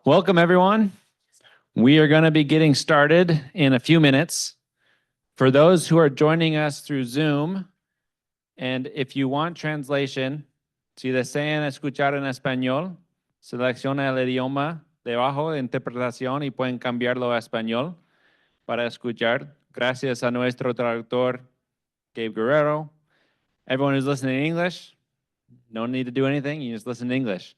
Welcome, everyone. We are going to be getting started in a few minutes. For those who are joining us through Zoom, and if you want translation, si desean escuchar en español, selecciona el idioma debajo de interpretación y pueden cambiarlo a español para escuchar. Gracias a nuestro traductor, Gabe Guerrero. Everyone who's listening in English, no need to do anything, you just listen in English.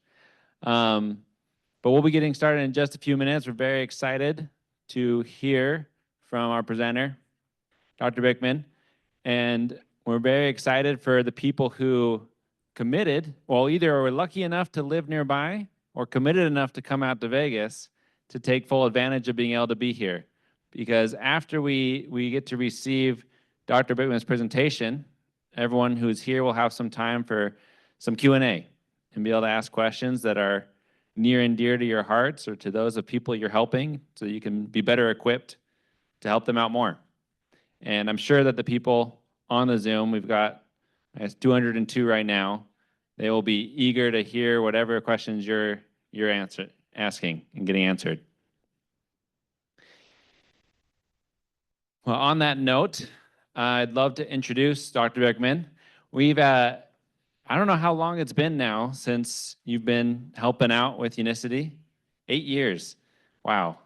But we'll be getting started in just a few minutes. We're very excited to hear from our presenter, Dr. Bikman. And we're very excited for the people who committed, well, either were lucky enough to live nearby or committed enough to come out to Vegas to take full advantage of being able to be here. Because after we get to receive Dr. Bikman's presentation, everyone who's here will have some time for some Q&A and be able to ask questions that are near and dear to your hearts or to those of people you're helping so you can be better equipped to help them out more. And I'm sure that the people on the Zoom, we've got 202 right now, they will be eager to hear whatever questions you're asking and getting answered. Well, on that note, I'd love to introduce Dr. Bikman. I don't know how long it's been now since you've been helping out with Unicity. 8 years. Wow.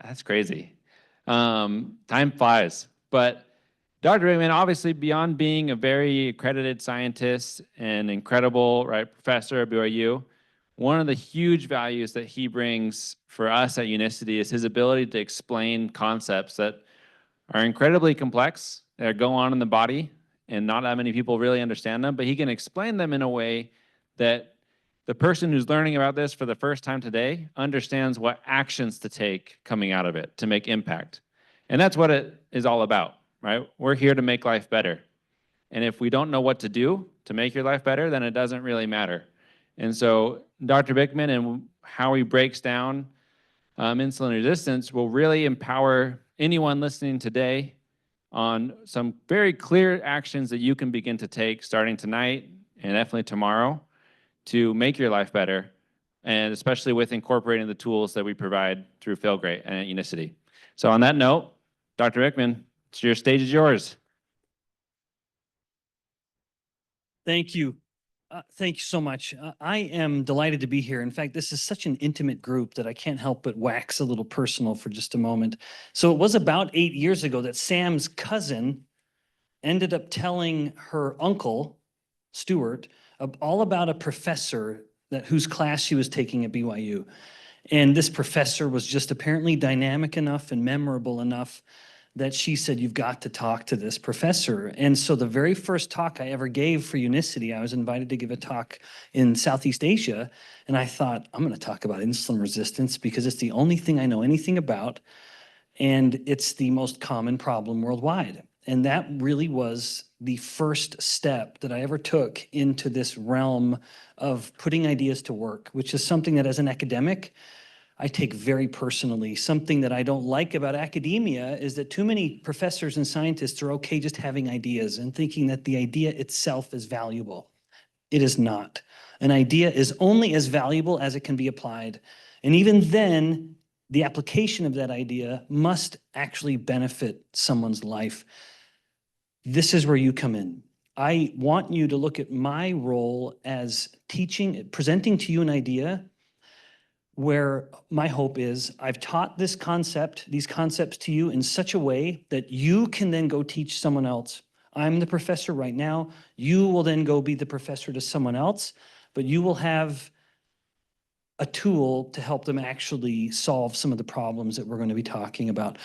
That's crazy. Time flies. But Dr. Bikman, obviously beyond being a very accredited scientist and incredible professor at BYU, one of the huge values that he brings for us at Unicity is his ability to explain concepts that are incredibly complex, that go on in the body, and not that many people really understand them, but he can explain them in a way that the person who's learning about this for the first time today understands what actions to take coming out of it to make impact. And that's what it is all about, right? We're here to make life better. And if we don't know what to do to make your life better, then it doesn't really matter. And so Dr. Bikman and how he breaks down insulin resistance will really empower anyone listening today on some very clear actions that you can begin to take starting tonight and definitely tomorrow to make your life better, and especially with incorporating the tools that we provide through Failgreat and Unicity. So on that note, Dr. Bikman, your stage is yours. Thank you. Thank you so much. I am delighted to be here. In fact, this is such an intimate group that I can't help but wax a little personal for just a moment. So it was about 8 years ago that Sam's cousin ended up telling her uncle, Stuart, all about a professor whose class she was taking at BYU. And this professor was just apparently dynamic enough and memorable enough that she said, you've got to talk to this professor. And so the very first talk I ever gave for Unicity, I was invited to give a talk in Southeast Asia. And I thought, I'm going to talk about insulin resistance because it's the only thing I know anything about. And it's the most common problem worldwide. And that really was the first step that I ever took into this realm of putting ideas to work, which is something that as an academic, I take very personally. Something that I don't like about academia is that too many professors and scientists are okay just having ideas and thinking that the idea itself is valuable. It is not. An idea is only as valuable as it can be applied. And even then, the application of that idea must actually benefit someone's life. This is where you come in. I want you to look at my role as presenting to you an idea where my hope is I've taught these concepts to you in such a way that you can then go teach someone else. I'm the professor right now. You will then go be the professor to someone else, but you will have a tool to help them actually solve some of the problems that we're going to be talking about.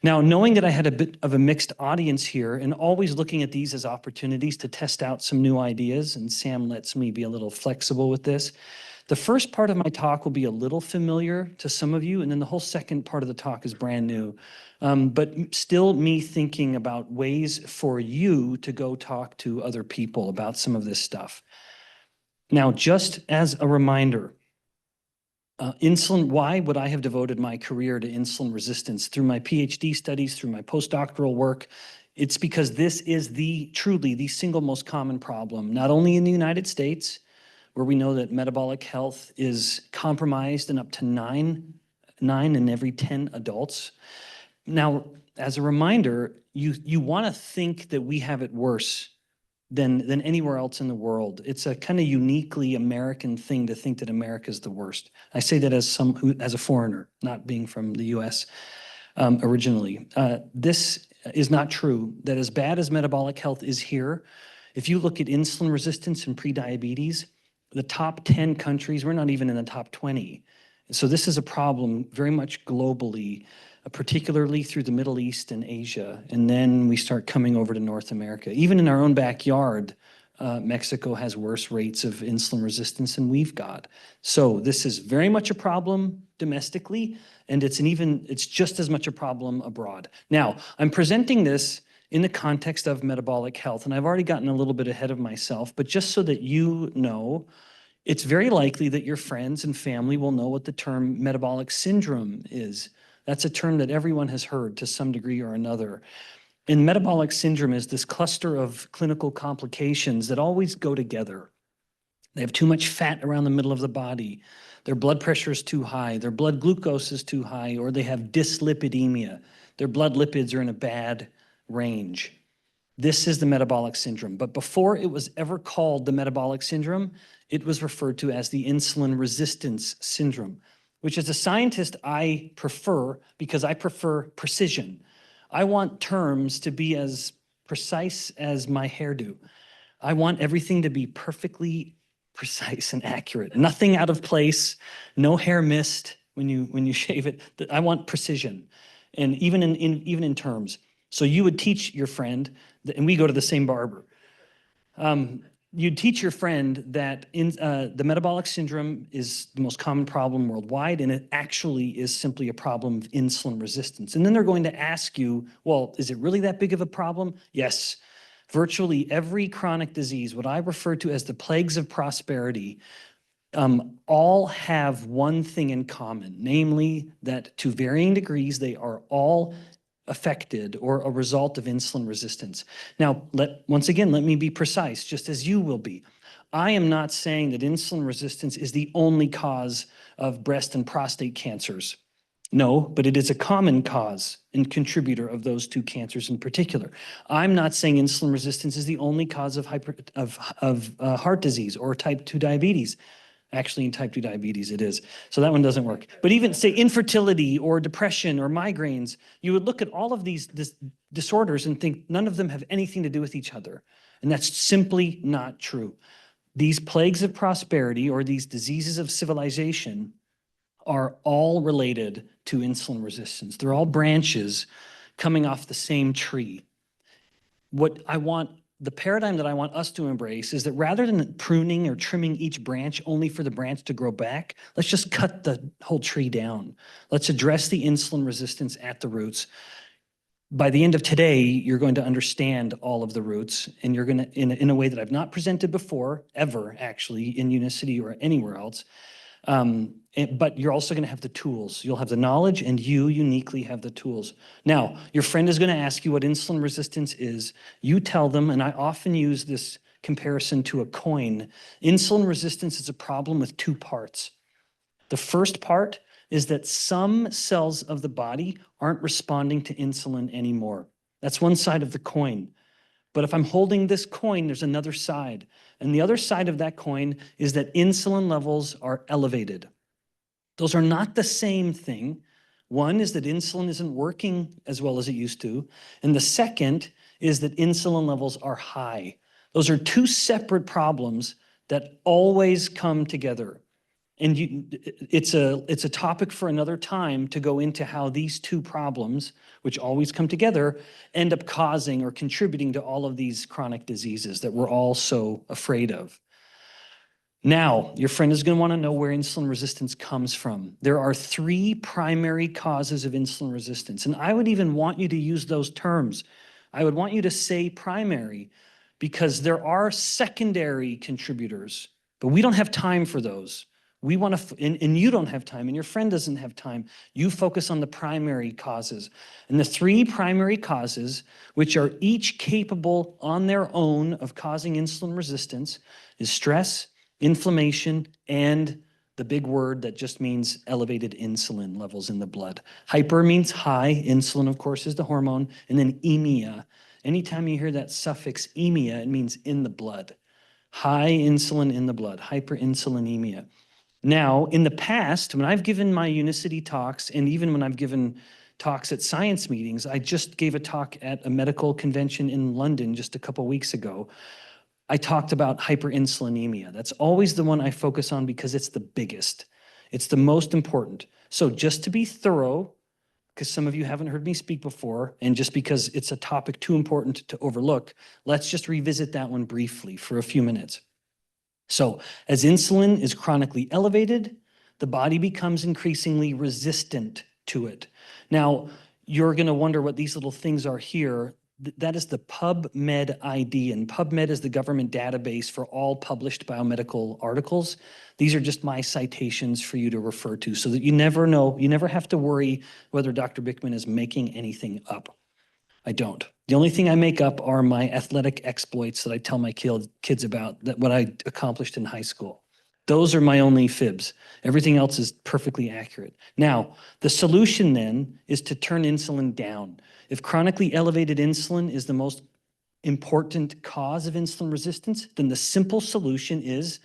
Now, knowing that I had a bit of a mixed audience here and always looking at these as opportunities to test out some new ideas, and Sam lets me be a little flexible with this, the first part of my talk will be a little familiar to some of you, and then the whole second part of the talk is brand new. But still me thinking about ways for you to go talk to other people about some of this stuff. Now, just as a reminder, insulin, why would I have devoted my career to insulin resistance? Through my PhD studies, through my postdoctoral work, it's because this is truly the single most common problem, not only in the United States, where we know that metabolic health is compromised in up to nine in every 10 adults. Now, as a reminder, you want to think that we have it worse than anywhere else in the world. It's a kind of uniquely American thing to think that America is the worst. I say that as a foreigner, not being from the US originally. This is not true, that as bad as metabolic health is here, if you look at insulin resistance and prediabetes, the top 10 countries, we're not even in the top 20. So this is a problem very much globally, particularly through the Middle East and Asia. And then we start coming over to North America. Even in our own backyard, Mexico has worse rates of insulin resistance than we've got. So this is very much a problem domestically, and it's just as much a problem abroad. Now, I'm presenting this in the context of metabolic health, and I've already gotten a little bit ahead of myself, but just so that you know, it's very likely that your friends and family will know what the term metabolic syndrome is. That's a term that everyone has heard to some degree or another. And metabolic syndrome is this cluster of clinical complications that always go together. They have too much fat around the middle of the body. Their blood pressure is too high. Their blood glucose is too high, or they have dyslipidemia. Their blood lipids are in a bad range. This is the metabolic syndrome. But before it was ever called the metabolic syndrome, it was referred to as the insulin resistance syndrome, which as a scientist I prefer because I prefer precision. I want terms to be as precise as my hairdo. I want everything to be perfectly precise and accurate. Nothing out of place, no hair missed when you shave it. I want precision, and even in terms. So you would teach your friend, and we go to the same barber. You'd teach your friend that the metabolic syndrome is the most common problem worldwide, and it actually is simply a problem of insulin resistance. And then they're going to ask you, well, is it really that big of a problem? Yes. Virtually every chronic disease, what I refer to as the plagues of prosperity, all have one thing in common, namely that to varying degrees, they are all affected or a result of insulin resistance. Now, once again, let me be precise, just as you will be. I am not saying that insulin resistance is the only cause of breast and prostate cancers. No, but it is a common cause and contributor of those two cancers in particular. I'm not saying insulin resistance is the only cause of heart disease or type 2 diabetes. Actually, in type 2 diabetes, it is. So that one doesn't work. But even, say, infertility or depression or migraines, you would look at all of these disorders and think none of them have anything to do with each other. And that's simply not true. These plagues of prosperity or these diseases of civilization are all related to insulin resistance. They're all branches coming off the same tree. The paradigm that I want us to embrace is that rather than pruning or trimming each branch only for the branch to grow back, let's just cut the whole tree down. Let's address the insulin resistance at the roots. By the end of today, you're going to understand all of the roots, and you're going to, in a way that I've not presented before, ever actually, in Unicity or anywhere else. But you're also going to have the tools. You'll have the knowledge, and you uniquely have the tools. Now, your friend is going to ask you what insulin resistance is. You tell them, and I often use this comparison to a coin. Insulin resistance is a problem with two parts. The first part is that some cells of the body aren't responding to insulin anymore. That's one side of the coin. But if I'm holding this coin, there's another side. And the other side of that coin is that insulin levels are elevated. Those are not the same thing. One is that insulin isn't working as well as it used to. And the second is that insulin levels are high. Those are two separate problems that always come together. And it's a topic for another time to go into how these two problems, which always come together, end up causing or contributing to all of these chronic diseases that we're all so afraid of. Now, your friend is going to want to know where insulin resistance comes from. There are three primary causes of insulin resistance, and I would even want you to use those terms. I would want you to say primary because there are secondary contributors, but we don't have time for those. We want to, and you don't have time, and your friend doesn't have time. You focus on the primary causes. And the three primary causes, which are each capable on their own of causing insulin resistance, is stress, inflammation, and the big word that just means elevated insulin levels in the blood. Hyper means high. Insulin, of course, is the hormone. And then emia. Anytime you hear that suffix emia, it means in the blood. High insulin in the blood, hyperinsulinemia. Now, in the past, when I've given my Unicity talks, and even when I've given talks at science meetings, I just gave a talk at a medical convention in London just a couple weeks ago. I talked about hyperinsulinemia. That's always the one I focus on because it's the biggest. It's the most important. So just to be thorough, because some of you haven't heard me speak before, and just because it's a topic too important to overlook, let's just revisit that one briefly for a few minutes. So as insulin is chronically elevated, the body becomes increasingly resistant to it. Now, you're going to wonder what these little things are here. That is the PubMed ID, and PubMed is the government database for all published biomedical articles. These are just my citations for you to refer to so that you never know, you never have to worry whether Dr. Bikman is making anything up. I don't. The only thing I make up are my athletic exploits that I tell my kids about, that what I accomplished in high school. Those are my only fibs. Everything else is perfectly accurate. Now, the solution then is to turn insulin down. If chronically elevated insulin is the most important cause of insulin resistance, then the simple solution is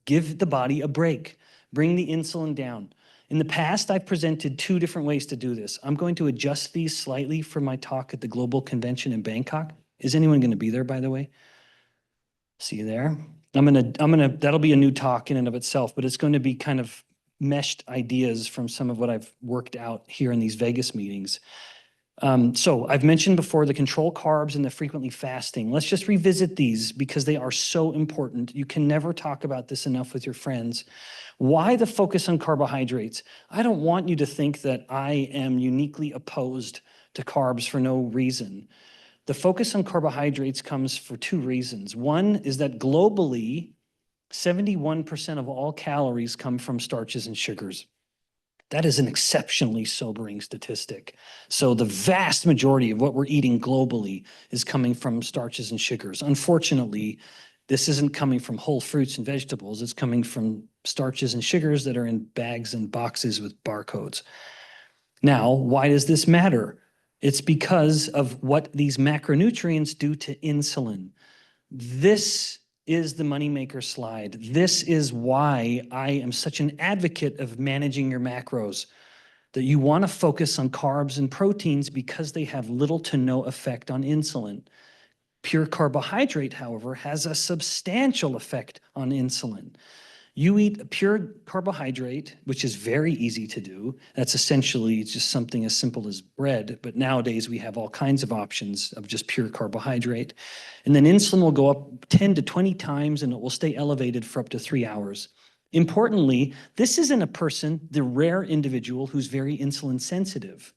give the body a break. Bring the insulin down. In the past, I've presented two different ways to do this. I'm going to adjust these slightly for my talk at the Global Convention in Bangkok. Is anyone going to be there, by the way? See you there. That'll be a new talk in and of itself, but it's going to be kind of meshed ideas from some of what I've worked out here in these Vegas meetings. So I've mentioned before the control carbs and the frequently fasting. Let's just revisit these because they are so important. You can never talk about this enough with your friends. Why the focus on carbohydrates? I don't want you to think that I am uniquely opposed to carbs for no reason. The focus on carbohydrates comes for two reasons. One is that globally, 71% of all calories come from starches and sugars. That is an exceptionally sobering statistic. So the vast majority of what we're eating globally is coming from starches and sugars. Unfortunately, this isn't coming from whole fruits and vegetables. It's coming from starches and sugars that are in bags and boxes with barcodes. Now, why does this matter? It's because of what these macronutrients do to insulin. This is the moneymaker slide. This is why I am such an advocate of managing your macros, that you want to focus on carbs and proteins because they have little to no effect on insulin. Pure carbohydrate, however, has a substantial effect on insulin. You eat a pure carbohydrate, which is very easy to do. That's essentially just something as simple as bread, but nowadays we have all kinds of options of just pure carbohydrate. And then insulin will go up 10 to 20 times and it will stay elevated for up to 3 hours. Importantly, this is in a person, the rare individual who's very insulin sensitive.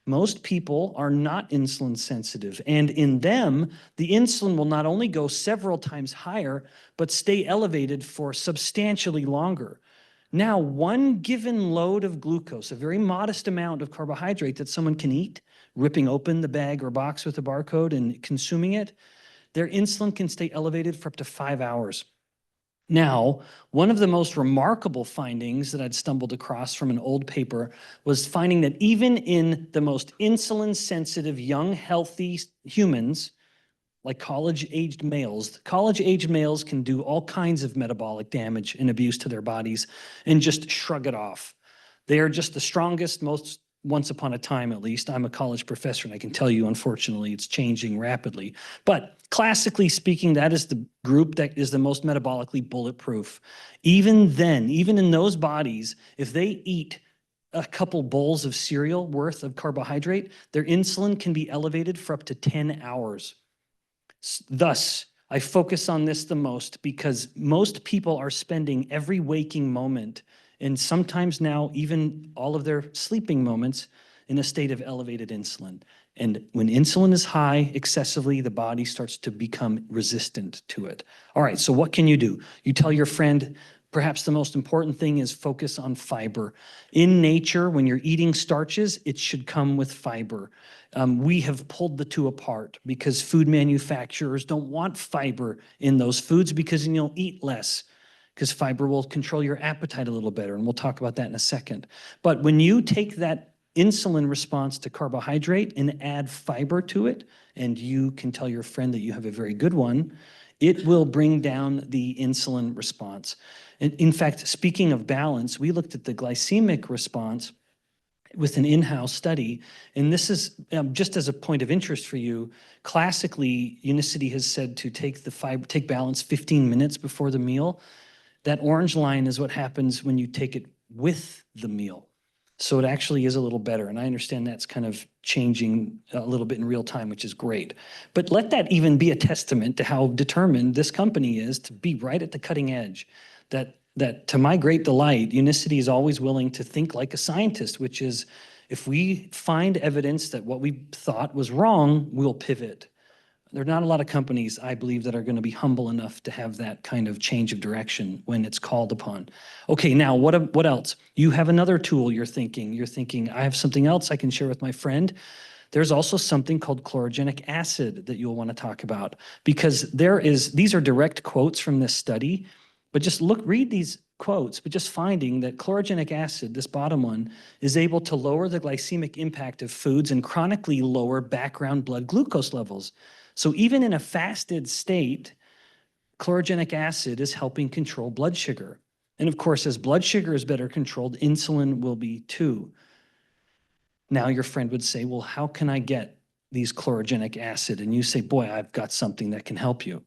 Most people are not insulin sensitive, and in them, the insulin will not only go several times higher, but stay elevated for substantially longer. Now, one given load of glucose, a very modest amount of carbohydrate that someone can eat, ripping open the bag or box with a barcode and consuming it, their insulin can stay elevated for up to 5 hours. Now, one of the most remarkable findings that I'd stumbled across from an old paper was finding that even in the most insulin-sensitive, young, healthy humans, like college-aged males can do all kinds of metabolic damage and abuse to their bodies and just shrug it off. They are just the strongest, most once upon a time at least. I'm a college professor and I can tell you, unfortunately, it's changing rapidly. But classically speaking, that is the group that is the most metabolically bulletproof. Even then, even in those bodies, if they eat a couple bowls of cereal worth of carbohydrate, their insulin can be elevated for up to 10 hours. Thus, I focus on this the most because most people are spending every waking moment and sometimes now even all of their sleeping moments in a state of elevated insulin. And when insulin is high excessively, the body starts to become resistant to it. All right, so what can you do? You tell your friend, perhaps the most important thing is focus on fiber. In nature, when you're eating starches, it should come with fiber. We have pulled the two apart because food manufacturers don't want fiber in those foods because then you'll eat less. because fiber will control your appetite a little better, and we'll talk about that in a second. But when you take that insulin response to carbohydrate and add fiber to it, and you can tell your friend that you have a very good one, it will bring down the insulin response. And in fact, speaking of balance, we looked at the glycemic response with an in-house study, and this is just as a point of interest for you. Classically, Unicity has said to take balance 15 minutes before the meal. That orange line is what happens when you take it with the meal. So it actually is a little better. And I understand that's kind of changing a little bit in real time, which is great. But let that even be a testament to how determined this company is to be right at the cutting edge. That to my great delight, Unicity is always willing to think like a scientist, which is if we find evidence that what we thought was wrong, we'll pivot. There are not a lot of companies, I believe, that are going to be humble enough to have that kind of change of direction when it's called upon. Okay, now what else? You have another tool you're thinking. You're thinking, I have something else I can share with my friend. There's also something called chlorogenic acid that you'll want to talk about, because these are direct quotes from this study, but just read these quotes, but just finding that chlorogenic acid, this bottom one, is able to lower the glycemic impact of foods and chronically lower background blood glucose levels. So even in a fasted state, chlorogenic acid is helping control blood sugar. And of course, as blood sugar is better controlled, insulin will be too. Now your friend would say, well, how can I get these chlorogenic acid? And you say, boy, I've got something that can help you.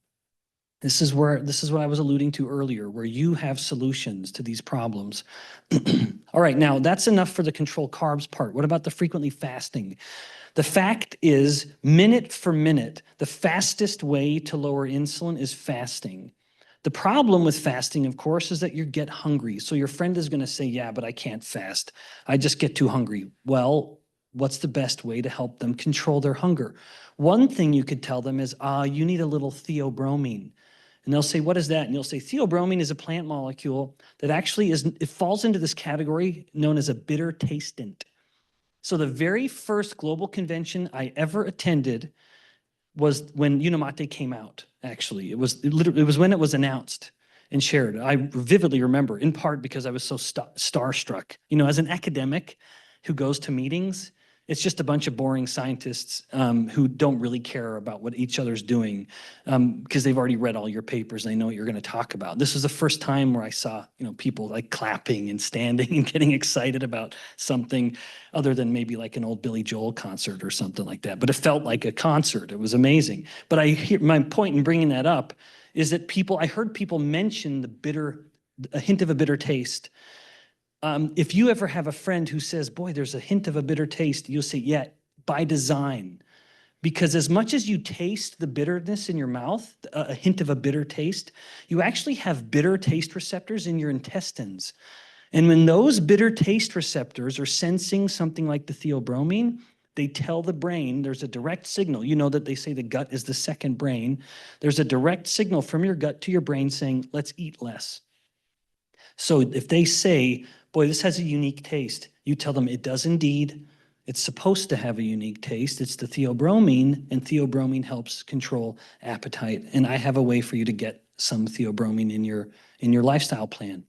This is what I was alluding to earlier, where you have solutions to these problems. All right, now that's enough for the control carbs part. What about the frequently fasting? The fact is, minute for minute, the fastest way to lower insulin is fasting. The problem with fasting, of course, is that you get hungry. So your friend is going to say, yeah, but I can't fast. I just get too hungry. Well, what's the best way to help them control their hunger? One thing you could tell them is, you need a little theobromine. And they'll say, what is that? And you'll say, theobromine is a plant molecule that actually it falls into this category known as a bitter tastant. So the very first global convention I ever attended was when Unicity came out, actually. It was when it was announced and shared. I vividly remember, in part because I was so starstruck. As an academic who goes to meetings, it's just a bunch of boring scientists who don't really care about what each other's doing because they've already read all your papers and they know what you're going to talk about. This was the first time where I saw people like clapping and standing and getting excited about something other than maybe like an old Billy Joel concert or something like that. But it felt like a concert. It was amazing. But my point in bringing that up is that I heard people mention a hint of a bitter taste. If you ever have a friend who says, boy, there's a hint of a bitter taste, you'll say, yeah, by design. Because as much as you taste the bitterness in your mouth, a hint of a bitter taste, you actually have bitter taste receptors in your intestines. And when those bitter taste receptors are sensing something like the theobromine, they tell the brain, there's a direct signal. You know that they say the gut is the second brain. There's a direct signal from your gut to your brain saying, let's eat less. So if they say, boy, this has a unique taste, you tell them it does indeed. It's supposed to have a unique taste. It's the theobromine, and theobromine helps control appetite. And I have a way for you to get some theobromine in your lifestyle plan.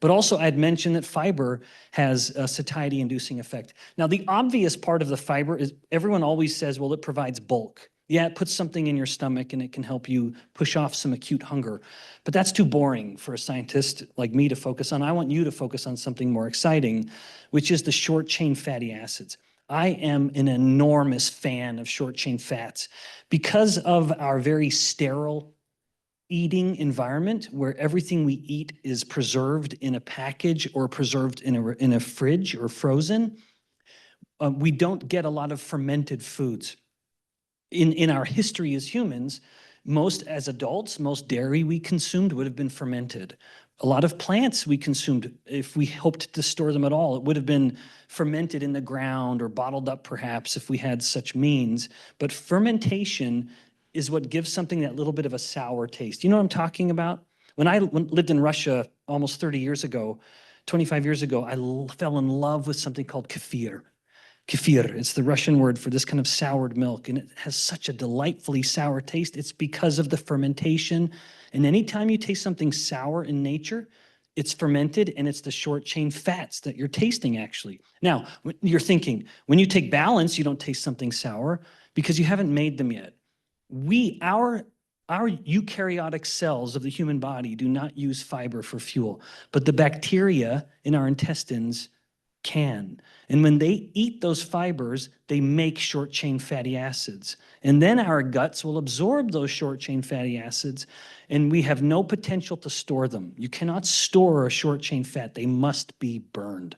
But also I'd mentioned that fiber has a satiety-inducing effect. Now, the obvious part of the fiber is everyone always says, well, it provides bulk. Yeah, it puts something in your stomach and it can help you push off some acute hunger. But that's too boring for a scientist like me to focus on. I want you to focus on something more exciting, which is the short-chain fatty acids. I am an enormous fan of short-chain fats because of our very sterile eating environment where everything we eat is preserved in a package or preserved in a fridge or frozen. We don't get a lot of fermented foods. In our history as humans, as adults, most dairy we consumed would have been fermented. A lot of plants we consumed, if we hoped to store them at all, it would have been fermented in the ground or bottled up perhaps if we had such means. But fermentation is what gives something that little bit of a sour taste. You know what I'm talking about? When I lived in Russia almost 30 years ago, 25 years ago, I fell in love with something called kefir. Kefir, it's the Russian word for this kind of soured milk, and it has such a delightfully sour taste. It's because of the fermentation. And anytime you taste something sour in nature, it's fermented and it's the short chain fats that you're tasting actually. Now, you're thinking, when you take Balance, you don't taste something sour because you haven't made them yet. Our eukaryotic cells of the human body do not use fiber for fuel, but the bacteria in our intestines can. And when they eat those fibers, they make short chain fatty acids. And then our guts will absorb those short chain fatty acids, and we have no potential to store them. You cannot store a short chain fat, they must be burned.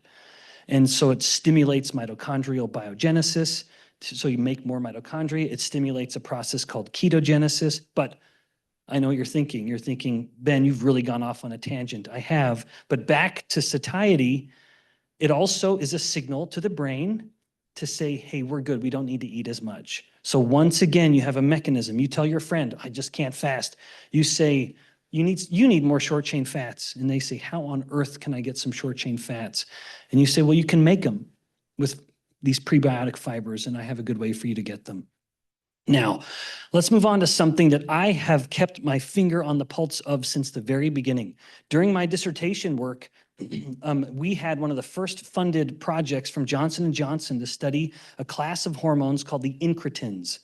And so it stimulates mitochondrial biogenesis. So you make more mitochondria. It stimulates a process called ketogenesis. But I know what you're thinking. You're thinking, Ben, you've really gone off on a tangent. I have. But back to satiety, it also is a signal to the brain to say, hey, we're good. We don't need to eat as much. So once again, you have a mechanism. You tell your friend, I just can't fast. You say, you need more short chain fats. And they say, how on earth can I get some short chain fats? And you say, well, you can make them with these prebiotic fibers, and I have a good way for you to get them. Now, let's move on to something that I have kept my finger on the pulse of since the very beginning. During my dissertation work, we had one of the first funded projects from Johnson & Johnson to study a class of hormones called the incretins.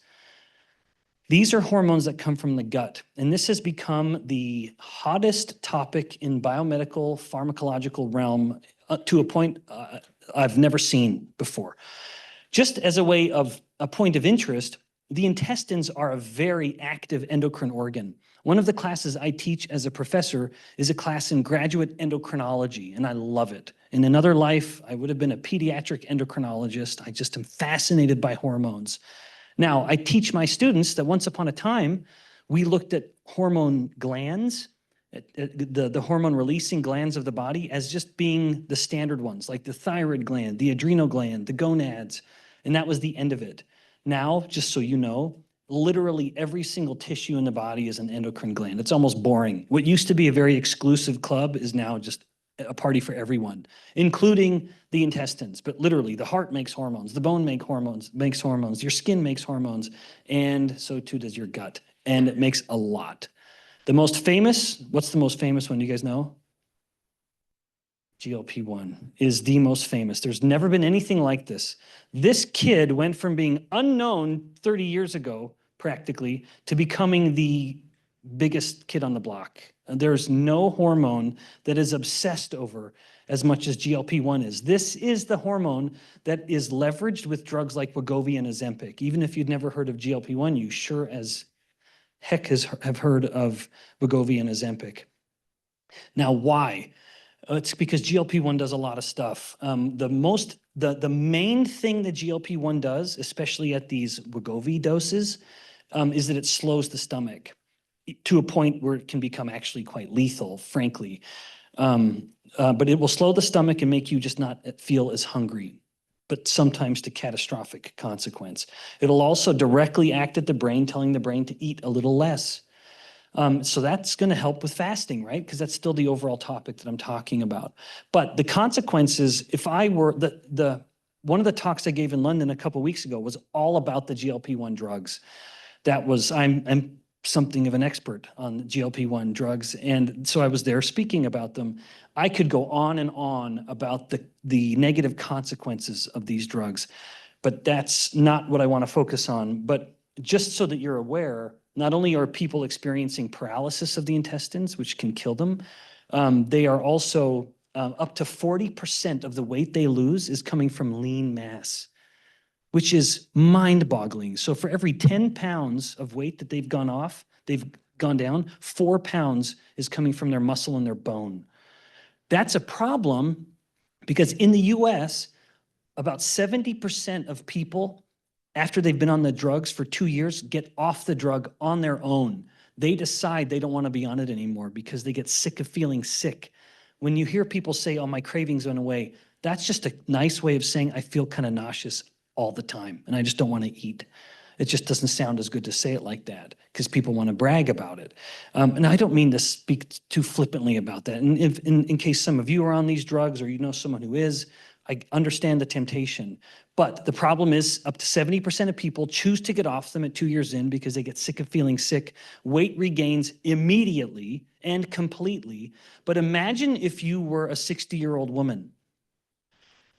These are hormones that come from the gut, and this has become the hottest topic in biomedical pharmacological realm to a point I've never seen before. Just as a way of a point of interest, the intestines are a very active endocrine organ. One of the classes I teach as a professor is a class in graduate endocrinology, and I love it. In another life, I would have been a pediatric endocrinologist. I just am fascinated by hormones. Now, I teach my students that once upon a time, we looked at hormone glands, the hormone-releasing glands of the body as just being the standard ones, like the thyroid gland, the adrenal gland, the gonads, and that was the end of it. Now, just so you know, literally every single tissue in the body is an endocrine gland. It's almost boring. What used to be a very exclusive club is now just a party for everyone, including the intestines. But literally, the heart makes hormones, the bone makes hormones, your skin makes hormones, and so too does your gut. And it makes a lot. The most famous, what's the most famous one? Do you guys know? GLP-1 is the most famous. There's never been anything like this. This kid went from being unknown 30 years ago, practically, to becoming the biggest kid on the block. There's no hormone that is obsessed over as much as GLP-1 is. This is the hormone that is leveraged with drugs like Wegovy and Ozempic. Even if you'd never heard of GLP-1, you sure as heck have heard of Wegovy and Ozempic. Now, why? It's because GLP-1 does a lot of stuff. The main thing that GLP-1 does, especially at these Wegovy doses, is that it slows the stomach to a point where it can become actually quite lethal, frankly. But it will slow the stomach and make you just not feel as hungry, but sometimes to catastrophic consequence. It'll also directly act at the brain, telling the brain to eat a little less. So that's going to help with fasting, right? Because that's still the overall topic that I'm talking about. But the consequences, if I were one of the talks I gave in London a couple of weeks ago was all about the GLP-1 drugs. That was, I'm something of an expert on GLP-1 drugs. And so I was there speaking about them. I could go on and on about the negative consequences of these drugs, but that's not what I want to focus on. But just so that you're aware, not only are people experiencing paralysis of the intestines, which can kill them, they are also up to 40% of the weight they lose is coming from lean mass, which is mind-boggling. So for every 10 pounds of weight that they've gone down, 4 pounds is coming from their muscle and their bone. That's a problem because in the US, about 70% of people, after they've been on the drugs for 2 years, get off the drug on their own. They decide they don't want to be on it anymore because they get sick of feeling sick. When you hear people say, oh, my cravings went away, that's just a nice way of saying I feel kind of nauseous all the time and I just don't want to eat. It just doesn't sound as good to say it like that because people want to brag about it. And I don't mean to speak too flippantly about that. And in case some of you are on these drugs or you know someone who is, I understand the temptation. But the problem is up to 70% of people choose to get off them at 2 years in because they get sick of feeling sick. Weight regains immediately and completely. But imagine if you were a 60-year-old woman.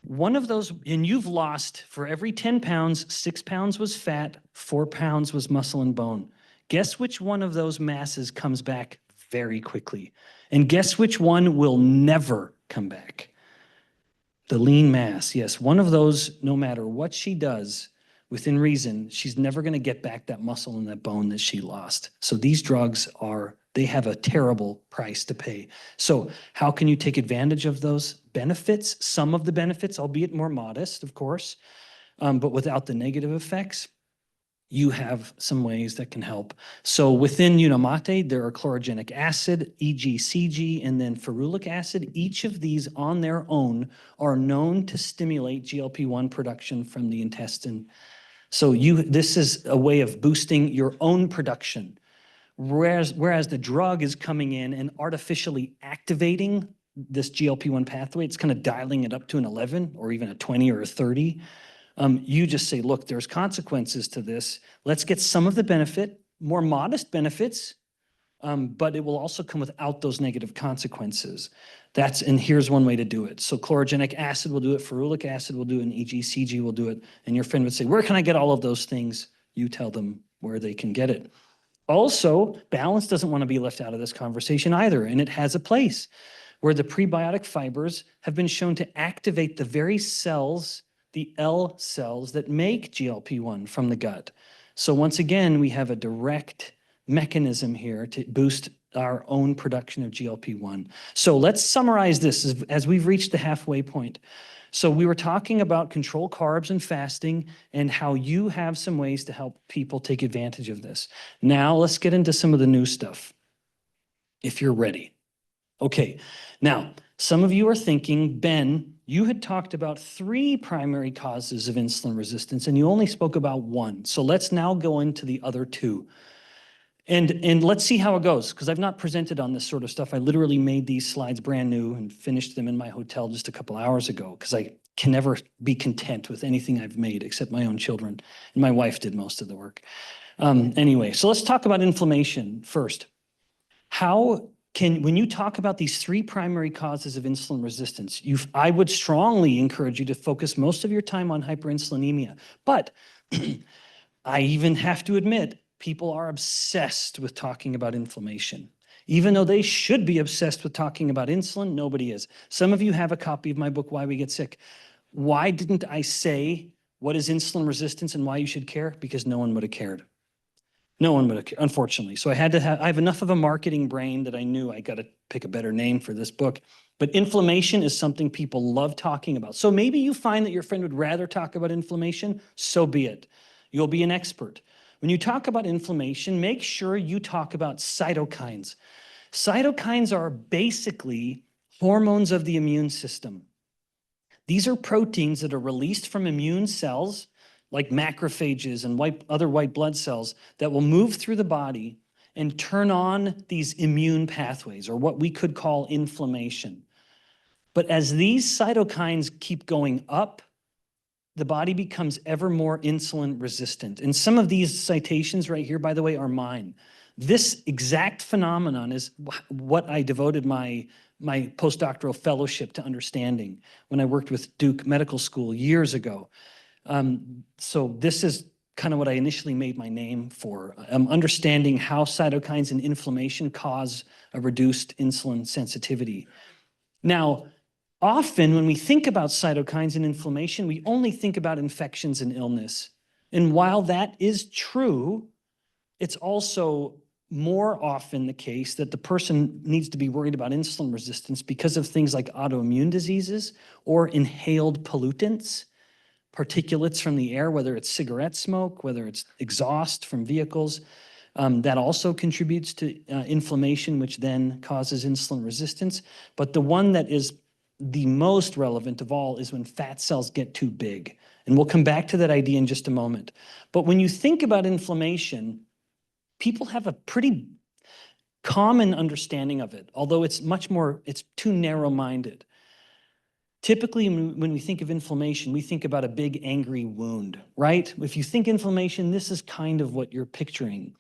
One of those, and you've lost, for every 10 pounds, 6 pounds was fat, 4 pounds was muscle and bone. Guess which one of those masses comes back very quickly? And guess which one will never come back? The lean mass, yes. One of those, no matter what she does, within reason, she's never going to get back that muscle and that bone that she lost. So these drugs they have a terrible price to pay. So how can you take advantage of those benefits? Some of the benefits, albeit more modest, of course, but without the negative effects. You have some ways that can help. So within Unomate, there are chlorogenic acid, EGCG, and then ferulic acid. Each of these on their own are known to stimulate GLP-1 production from the intestine. So this is a way of boosting your own production. Whereas the drug is coming in and artificially activating this GLP-1 pathway, it's kind of dialing it up to an 11 or even a 20 or a 30. You just say, look, there's consequences to this. Let's get some of the benefit, more modest benefits, but it will also come without those negative consequences. And here's one way to do it. So chlorogenic acid will do it, ferulic acid will do it, and EGCG will do it. And your friend would say, where can I get all of those things? You tell them where they can get it. Also, balance doesn't want to be left out of this conversation either, and it has a place where the prebiotic fibers have been shown to activate the very cells, the L cells that make GLP-1 from the gut. So once again, we have a direct mechanism here to boost our own production of GLP-1. So let's summarize this as we've reached the halfway point. So we were talking about control carbs and fasting and how you have some ways to help people take advantage of this. Now let's get into some of the new stuff, if you're ready. Okay, now some of you are thinking, Ben, you had talked about 3 primary causes of insulin resistance and you only spoke about 1. So let's now go into the other 2. And let's see how it goes, because I've not presented on this sort of stuff. I literally made these slides brand new and finished them in my hotel just a couple hours ago, because I can never be content with anything I've made except my own children. And my wife did most of the work. Anyway, so let's talk about inflammation first. When you talk about these 3 primary causes of insulin resistance, I would strongly encourage you to focus most of your time on hyperinsulinemia. But I even have to admit, people are obsessed with talking about inflammation. Even though they should be obsessed with talking about insulin, nobody is. Some of you have a copy of my book, Why We Get Sick. Why didn't I say what is insulin resistance and why you should care? Because no one would have cared. No one would have cared, unfortunately. So I have enough of a marketing brain that I knew I got to pick a better name for this book. But inflammation is something people love talking about. So maybe you find that your friend would rather talk about inflammation, so be it. You'll be an expert. When you talk about inflammation, make sure you talk about cytokines. Cytokines are basically hormones of the immune system. These are proteins that are released from immune cells, like macrophages and other white blood cells, that will move through the body and turn on these immune pathways, or what we could call inflammation. But as these cytokines keep going up, the body becomes ever more insulin resistant. And some of these citations right here, by the way, are mine. This exact phenomenon is what I devoted my postdoctoral fellowship to understanding when I worked with Duke Medical School years ago. So this is kind of what I initially made my name for, understanding how cytokines and inflammation cause a reduced insulin sensitivity. Now, often when we think about cytokines and inflammation, we only think about infections and illness. And while that is true, it's also more often the case that the person needs to be worried about insulin resistance because of things like autoimmune diseases or inhaled pollutants, particulates from the air, whether it's cigarette smoke, whether it's exhaust from vehicles. That also contributes to inflammation, which then causes insulin resistance. But the one that is the most relevant of all is when fat cells get too big. And we'll come back to that idea in just a moment. But when you think about inflammation, people have a pretty common understanding of it, although it's too narrow-minded. Typically, when we think of inflammation, we think about a big angry wound, right? If you think inflammation, this is kind of what you're picturing.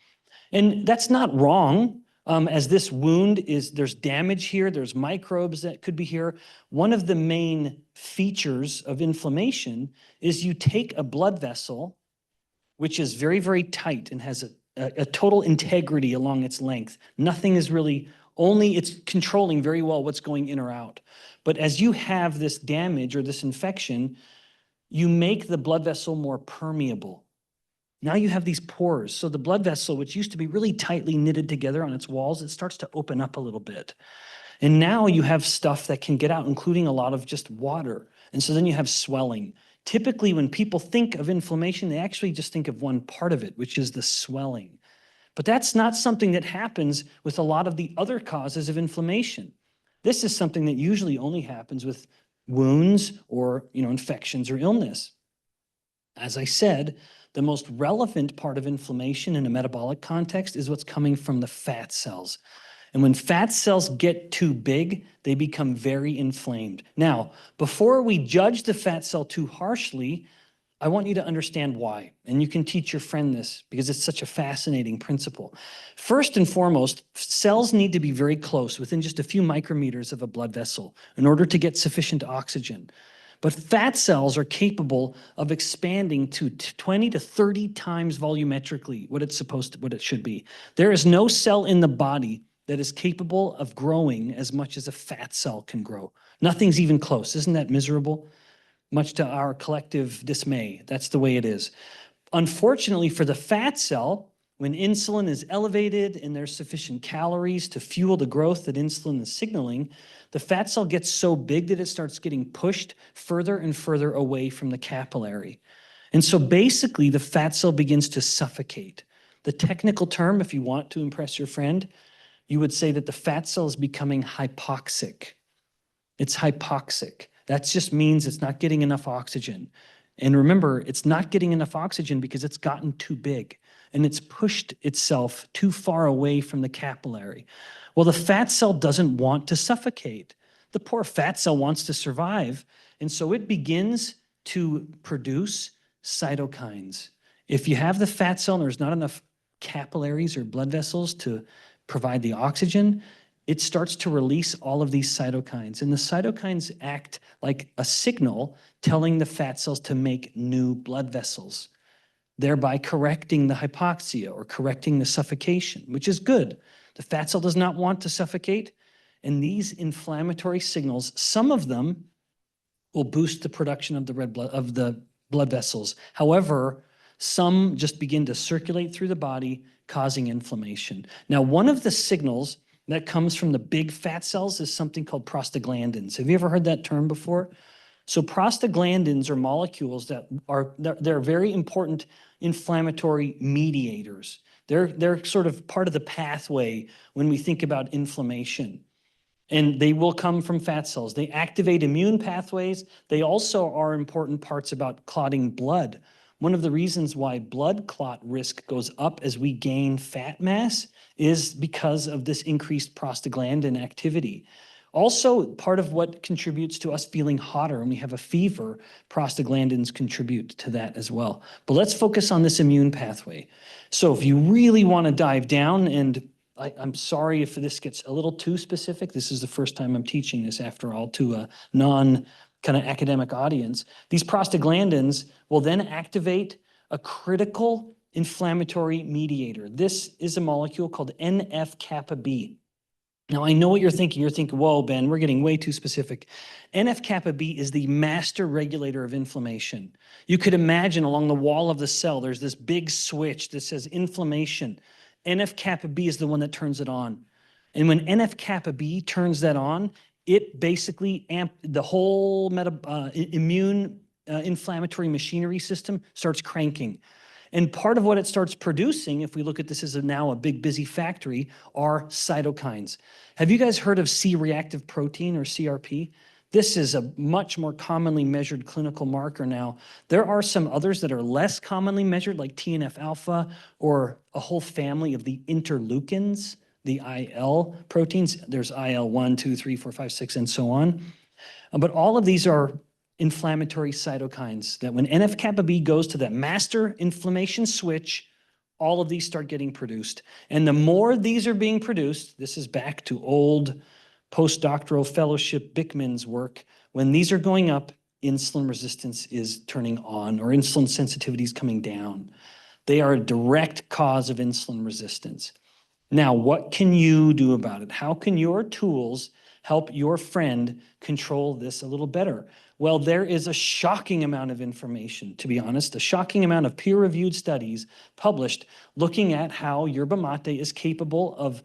And that's not wrong, as this wound is, there's damage here, there's microbes that could be here. One of the main features of inflammation is you take a blood vessel, which is very, very tight and has a total integrity along its length. Nothing is really, only it's controlling very well what's going in or out. But as you have this damage or this infection, you make the blood vessel more permeable. Now you have these pores. So the blood vessel, which used to be really tightly knitted together on its walls, it starts to open up a little bit. And now you have stuff that can get out, including a lot of just water. And so then you have swelling. Typically, when people think of inflammation, they actually just think of one part of it, which is the swelling. But that's not something that happens with a lot of the other causes of inflammation. This is something that usually only happens with wounds or, infections or illness. As I said, the most relevant part of inflammation in a metabolic context is what's coming from the fat cells. And when fat cells get too big, they become very inflamed. Now, before we judge the fat cell too harshly, I want you to understand why. And you can teach your friend this because it's such a fascinating principle. First and foremost, cells need to be very close, within just a few micrometers of a blood vessel, in order to get sufficient oxygen. But fat cells are capable of expanding to 20 to 30 times volumetrically what it should be. There is no cell in the body that is capable of growing as much as a fat cell can grow. Nothing's even close. Isn't that miserable? Much to our collective dismay. That's the way it is. Unfortunately for the fat cell, when insulin is elevated and there's sufficient calories to fuel the growth that insulin is signaling, the fat cell gets so big that it starts getting pushed further and further away from the capillary. And so basically the fat cell begins to suffocate. The technical term, if you want to impress your friend, you would say that the fat cell is becoming hypoxic. It's hypoxic. That just means it's not getting enough oxygen. And remember, it's not getting enough oxygen because it's gotten too big and it's pushed itself too far away from the capillary. Well, the fat cell doesn't want to suffocate. The poor fat cell wants to survive. And so it begins to produce cytokines. If you have the fat cell and there's not enough capillaries or blood vessels to provide the oxygen, it starts to release all of these cytokines. And the cytokines act like a signal telling the fat cells to make new blood vessels, thereby correcting the hypoxia or correcting the suffocation, which is good. The fat cell does not want to suffocate. And these inflammatory signals, some of them will boost the production of the blood vessels. However, some just begin to circulate through the body, causing inflammation. Now, one of the signals that comes from the big fat cells is something called prostaglandins. Have you ever heard that term before? So prostaglandins are molecules they're very important inflammatory mediators. They're sort of part of the pathway when we think about inflammation. And they will come from fat cells. They activate immune pathways. They also are important parts about clotting blood. One of the reasons why blood clot risk goes up as we gain fat mass is because of this increased prostaglandin activity. Also, part of what contributes to us feeling hotter when we have a fever, prostaglandins contribute to that as well. But let's focus on this immune pathway. So if you really want to dive down, and I'm sorry if this gets a little too specific. This is the first time I'm teaching this, after all, to a kind of academic audience. These prostaglandins will then activate a critical inflammatory mediator. This is a molecule called NF-kappa B. Now, I know what you're thinking. You're thinking, whoa, Ben, we're getting way too specific. NF-kappa B is the master regulator of inflammation. You could imagine along the wall of the cell, there's this big switch that says inflammation. NF-kappa B is the one that turns it on. And when NF-kappa B turns that on, it basically the whole immune inflammatory machinery system starts cranking. And part of what it starts producing, if we look at this as now a big busy factory, are cytokines. Have you guys heard of C-reactive protein, or CRP? This is a much more commonly measured clinical marker now. There are some others that are less commonly measured, like TNF-alpha, or a whole family of the interleukins, the IL proteins. There's IL-1, 2, 3, 4, 5, 6, and so on. But all of these are inflammatory cytokines that when NF-kappa B goes to that master inflammation switch, all of these start getting produced. And the more these are being produced, this is back to old postdoctoral fellowship Bikman's work, when these are going up, insulin resistance is turning on or insulin sensitivity is coming down. They are a direct cause of insulin resistance. Now, what can you do about it? How can your tools help your friend control this a little better? Well, there is a shocking amount of information, to be honest, a shocking amount of peer-reviewed studies published looking at how yerba mate is capable of,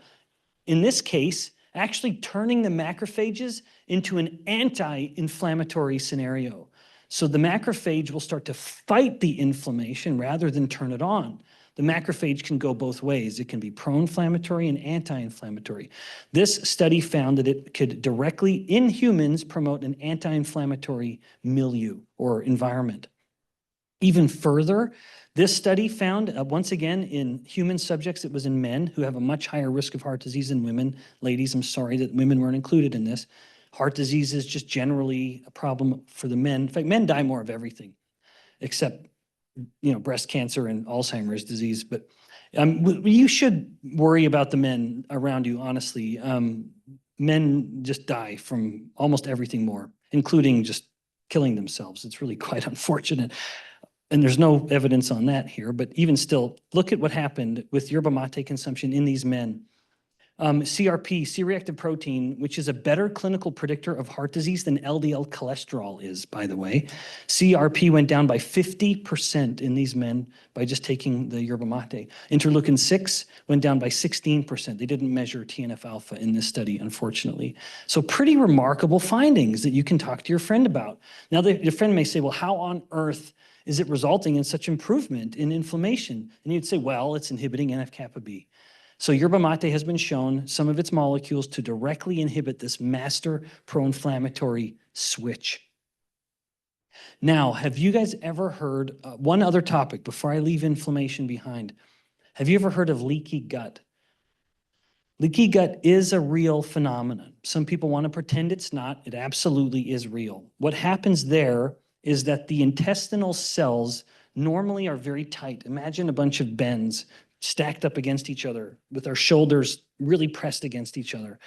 in this case, actually turning the macrophages into an anti-inflammatory scenario. So the macrophage will start to fight the inflammation rather than turn it on. The macrophage can go both ways. It can be pro-inflammatory and anti-inflammatory. This study found that it could directly, in humans, promote an anti-inflammatory milieu or environment. Even further, this study found, once again, in human subjects, it was in men who have a much higher risk of heart disease than women. Ladies, I'm sorry that women weren't included in this. Heart disease is just generally a problem for the men. In fact, men die more of everything, except breast cancer and Alzheimer's disease. But you should worry about the men around you, honestly. Men just die from almost everything more, including just killing themselves. It's really quite unfortunate. And there's no evidence on that here, but even still, look at what happened with yerba mate consumption in these men. CRP, C-reactive protein, which is a better clinical predictor of heart disease than LDL cholesterol is, by the way. CRP went down by 50% in these men by just taking the yerba mate. Interleukin-6 went down by 16%. They didn't measure TNF-alpha in this study, unfortunately. So pretty remarkable findings that you can talk to your friend about. Now, your friend may say, well, how on earth is it resulting in such improvement in inflammation? And you'd say, well, it's inhibiting NF-kappa B. So yerba mate has been shown, some of its molecules, to directly inhibit this master pro-inflammatory switch. Now, have you guys ever heard, one other topic before I leave inflammation behind, have you ever heard of leaky gut? Leaky gut is a real phenomenon. Some people want to pretend it's not. It absolutely is real. What happens there is that the intestinal cells normally are very tight. Imagine a bunch of bends stacked up against each other with our shoulders really pressed against each other,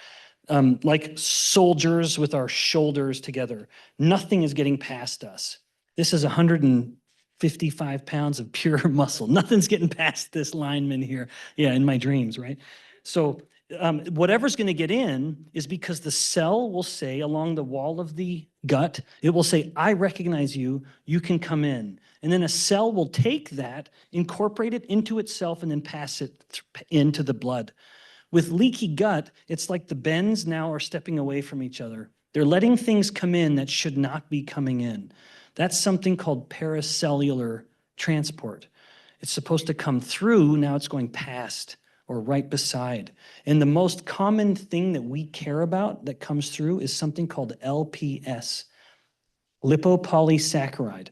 like soldiers with our shoulders together. Nothing is getting past us. This is 155 pounds of pure muscle. Nothing's getting past this lineman here. Yeah, in my dreams, right? So whatever's going to get in is because the cell will say along the wall of the gut, it will say, I recognize you, you can come in. And then a cell will take that, incorporate it into itself, and then pass it into the blood. With leaky gut, it's like the bends now are stepping away from each other. They're letting things come in that should not be coming in. That's something called paracellular transport. It's supposed to come through, now it's going past or right beside. And the most common thing that we care about that comes through is something called LPS, lipopolysaccharide.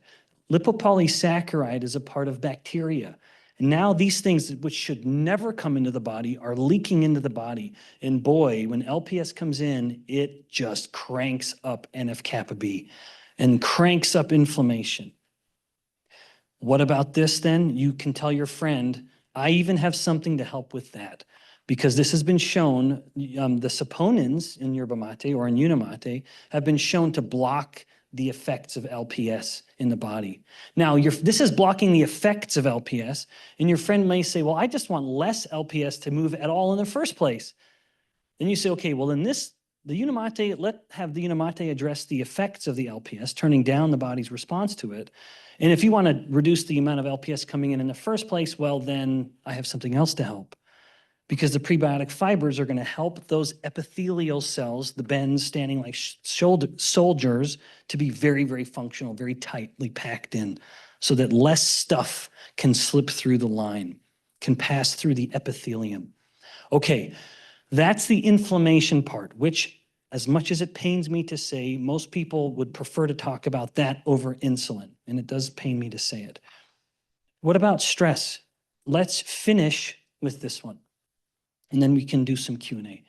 Lipopolysaccharide is a part of bacteria. And now these things which should never come into the body are leaking into the body. And boy, when LPS comes in, it just cranks up NF-kappa B and cranks up inflammation. What about this then? You can tell your friend, I even have something to help with that. Because this has been shown, the saponins in yerba mate or in Unimate have been shown to block the effects of LPS in the body. Now, this is blocking the effects of LPS, and your friend may say, well, I just want less LPS to move at all in the first place. Then you say, okay, well, in this, the Unimate, have the Unimate address the effects of the LPS, turning down the body's response to it. And if you want to reduce the amount of LPS coming in the first place, well, then I have something else to help. Because the prebiotic fibers are going to help those epithelial cells, the bends standing like soldiers, to be very, very functional, very tightly packed in, so that less stuff can slip through the line, can pass through the epithelium. Okay, that's the inflammation part, which, as much as it pains me to say, most people would prefer to talk about that over insulin, and it does pain me to say it. What about stress? Let's finish with this one, and then we can do some Q&A.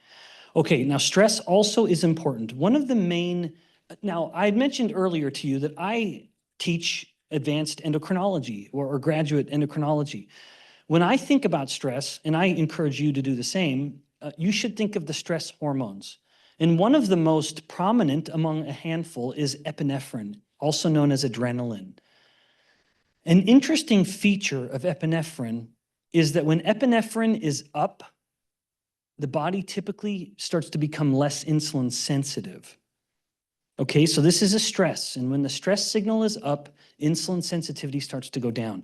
Okay, now stress also is important. One of the main Now, I had mentioned earlier to you that I teach advanced endocrinology or graduate endocrinology. When I think about stress, and I encourage you to do the same, you should think of the stress hormones. And one of the most prominent among a handful is epinephrine, also known as adrenaline. An interesting feature of epinephrine is that when epinephrine is up, the body typically starts to become less insulin sensitive. Okay, so this is a stress, and when the stress signal is up, insulin sensitivity starts to go down.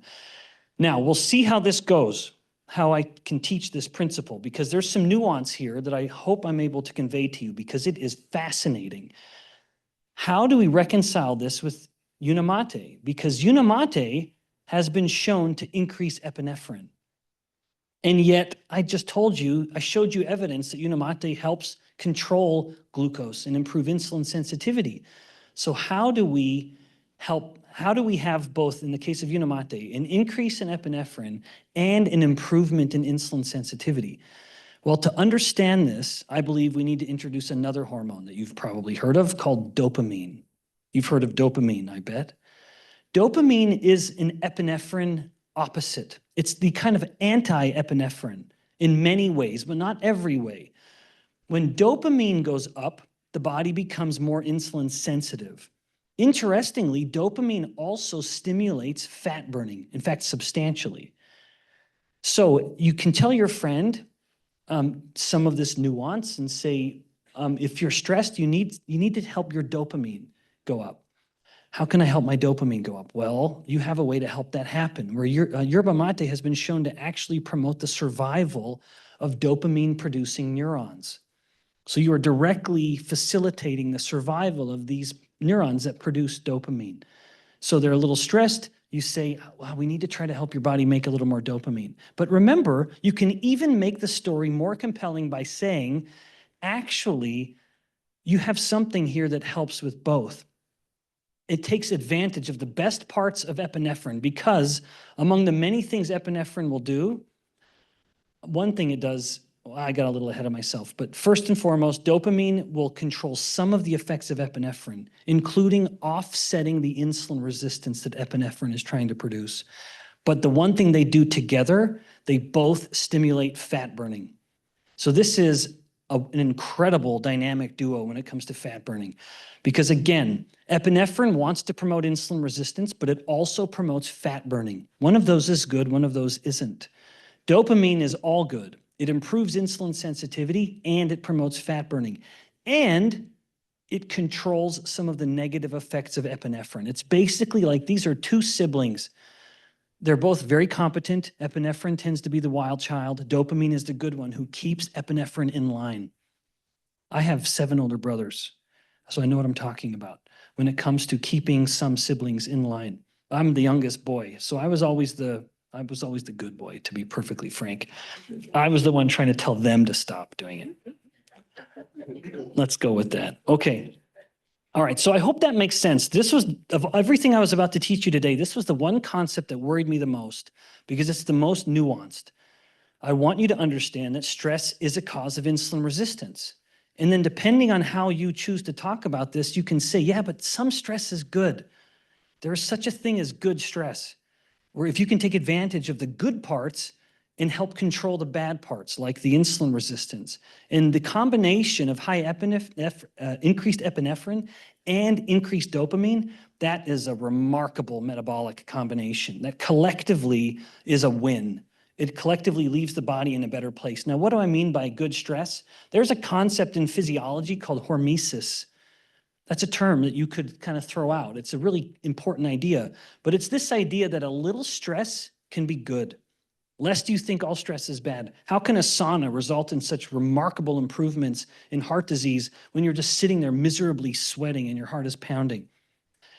Now, we'll see how this goes, how I can teach this principle, because there's some nuance here that I hope I'm able to convey to you, because it is fascinating. How do we reconcile this with Unicity? Because Unicity has been shown to increase epinephrine. And yet, I just told you, I showed you evidence that Unicity helps control glucose and improve insulin sensitivity. So how do we have both, in the case of Unicity, an increase in epinephrine and an improvement in insulin sensitivity? Well, to understand this, I believe we need to introduce another hormone that you've probably heard of called dopamine. You've heard of dopamine, I bet. Dopamine is an epinephrine opposite. It's the kind of anti-epinephrine in many ways, but not every way. When dopamine goes up, the body becomes more insulin sensitive. Interestingly, dopamine also stimulates fat burning, in fact, substantially. So you can tell your friend some of this nuance and say, if you're stressed, you need to help your dopamine go up. How can I help my dopamine go up? Well, you have a way to help that happen, where yerba mate has been shown to actually promote the survival of dopamine-producing neurons. So you are directly facilitating the survival of these neurons that produce dopamine. So they're a little stressed. You say, well, we need to try to help your body make a little more dopamine. But remember, you can even make the story more compelling by saying, actually, you have something here that helps with both. It takes advantage of the best parts of epinephrine, because among the many things epinephrine will do, one thing it does, well, I got a little ahead of myself, but first and foremost, dopamine will control some of the effects of epinephrine, including offsetting the insulin resistance that epinephrine is trying to produce. But the one thing they do together, they both stimulate fat burning. So this is an incredible dynamic duo when it comes to fat burning. Because again, epinephrine wants to promote insulin resistance, but it also promotes fat burning. One of those is good, one of those isn't. Dopamine is all good. It improves insulin sensitivity and it promotes fat burning. And it controls some of the negative effects of epinephrine. It's basically like these are two siblings. They're both very competent. Epinephrine tends to be the wild child. Dopamine is the good one who keeps epinephrine in line. I have 7 older brothers, so I know what I'm talking about when it comes to keeping some siblings in line. I'm the youngest boy, so I was always the good boy, to be perfectly frank. I was the one trying to tell them to stop doing it. Let's go with that. Okay. All right, so I hope that makes sense. This was, of everything I was about to teach you today, this was the one concept that worried me the most, because it's the most nuanced. I want you to understand that stress is a cause of insulin resistance. And then depending on how you choose to talk about this, you can say, yeah, but some stress is good. There is such a thing as good stress, where if you can take advantage of the good parts and help control the bad parts, like the insulin resistance. And the combination of increased epinephrine and increased dopamine, that is a remarkable metabolic combination that collectively is a win. It collectively leaves the body in a better place. Now, what do I mean by good stress? There's a concept in physiology called hormesis. That's a term that you could kind of throw out. It's a really important idea, but it's this idea that a little stress can be good. Lest you think all stress is bad. How can a sauna result in such remarkable improvements in heart disease when you're just sitting there miserably sweating and your heart is pounding?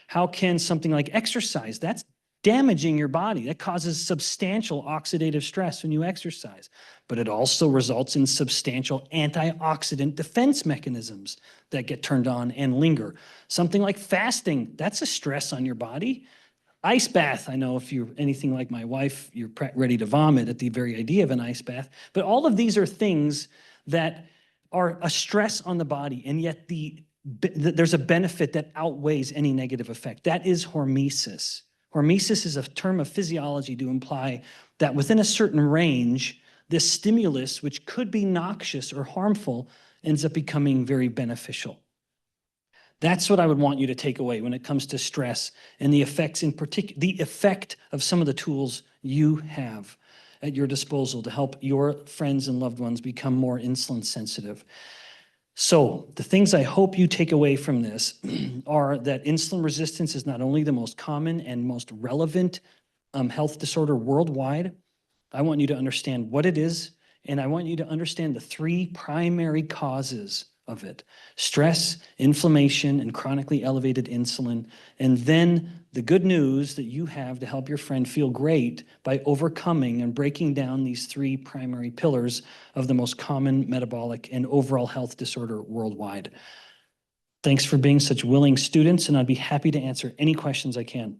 How can something like exercise, that's damaging your body. That causes substantial oxidative stress when you exercise, but it also results in substantial antioxidant defense mechanisms that get turned on and linger. Something like fasting, that's a stress on your body. Ice bath, I know if you're anything like my wife, you're ready to vomit at the very idea of an ice bath. But all of these are things that are a stress on the body, and yet the there's a benefit that outweighs any negative effect. That is hormesis. Hormesis is a term of physiology to imply that within a certain range, this stimulus, which could be noxious or harmful, ends up becoming very beneficial. That's what I would want you to take away when it comes to stress and the effects in particular, the effect of some of the tools you have at your disposal to help your friends and loved ones become more insulin sensitive. So the things I hope you take away from this are that insulin resistance is not only the most common and most relevant health disorder worldwide. I want you to understand what it is, and I want you to understand the three primary causes of it: stress, inflammation, and chronically elevated insulin. And then the good news that you have to help your friend feel great by overcoming and breaking down these three primary pillars of the most common metabolic and overall health disorder worldwide. Thanks for being such willing students, and I'd be happy to answer any questions I can.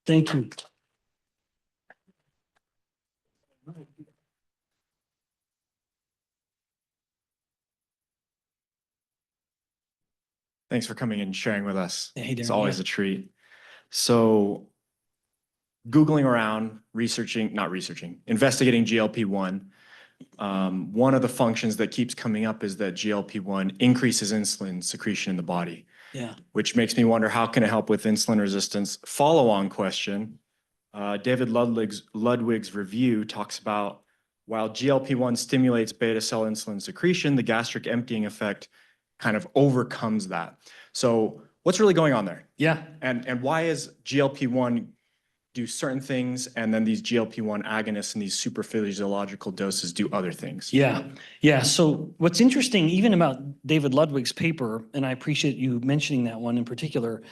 Thank you. Thanks for coming and sharing with us. Hey, It's Darren, always yeah. a treat. So Googling around, investigating GLP-1, one of the functions that keeps coming up is that GLP-1 increases insulin secretion in the body, Yeah. which makes me wonder, how can it help with insulin resistance? Follow-on question, David Ludwig's review talks about, while GLP-1 stimulates beta cell insulin secretion, the gastric emptying effect kind of overcomes that. So what's really going on there? Yeah. And why is GLP-1 do certain things, and then these GLP-1 agonists and these super physiological doses do other things? Yeah. Yeah. So what's interesting even about David Ludwig's paper, and I appreciate you mentioning that one in particular,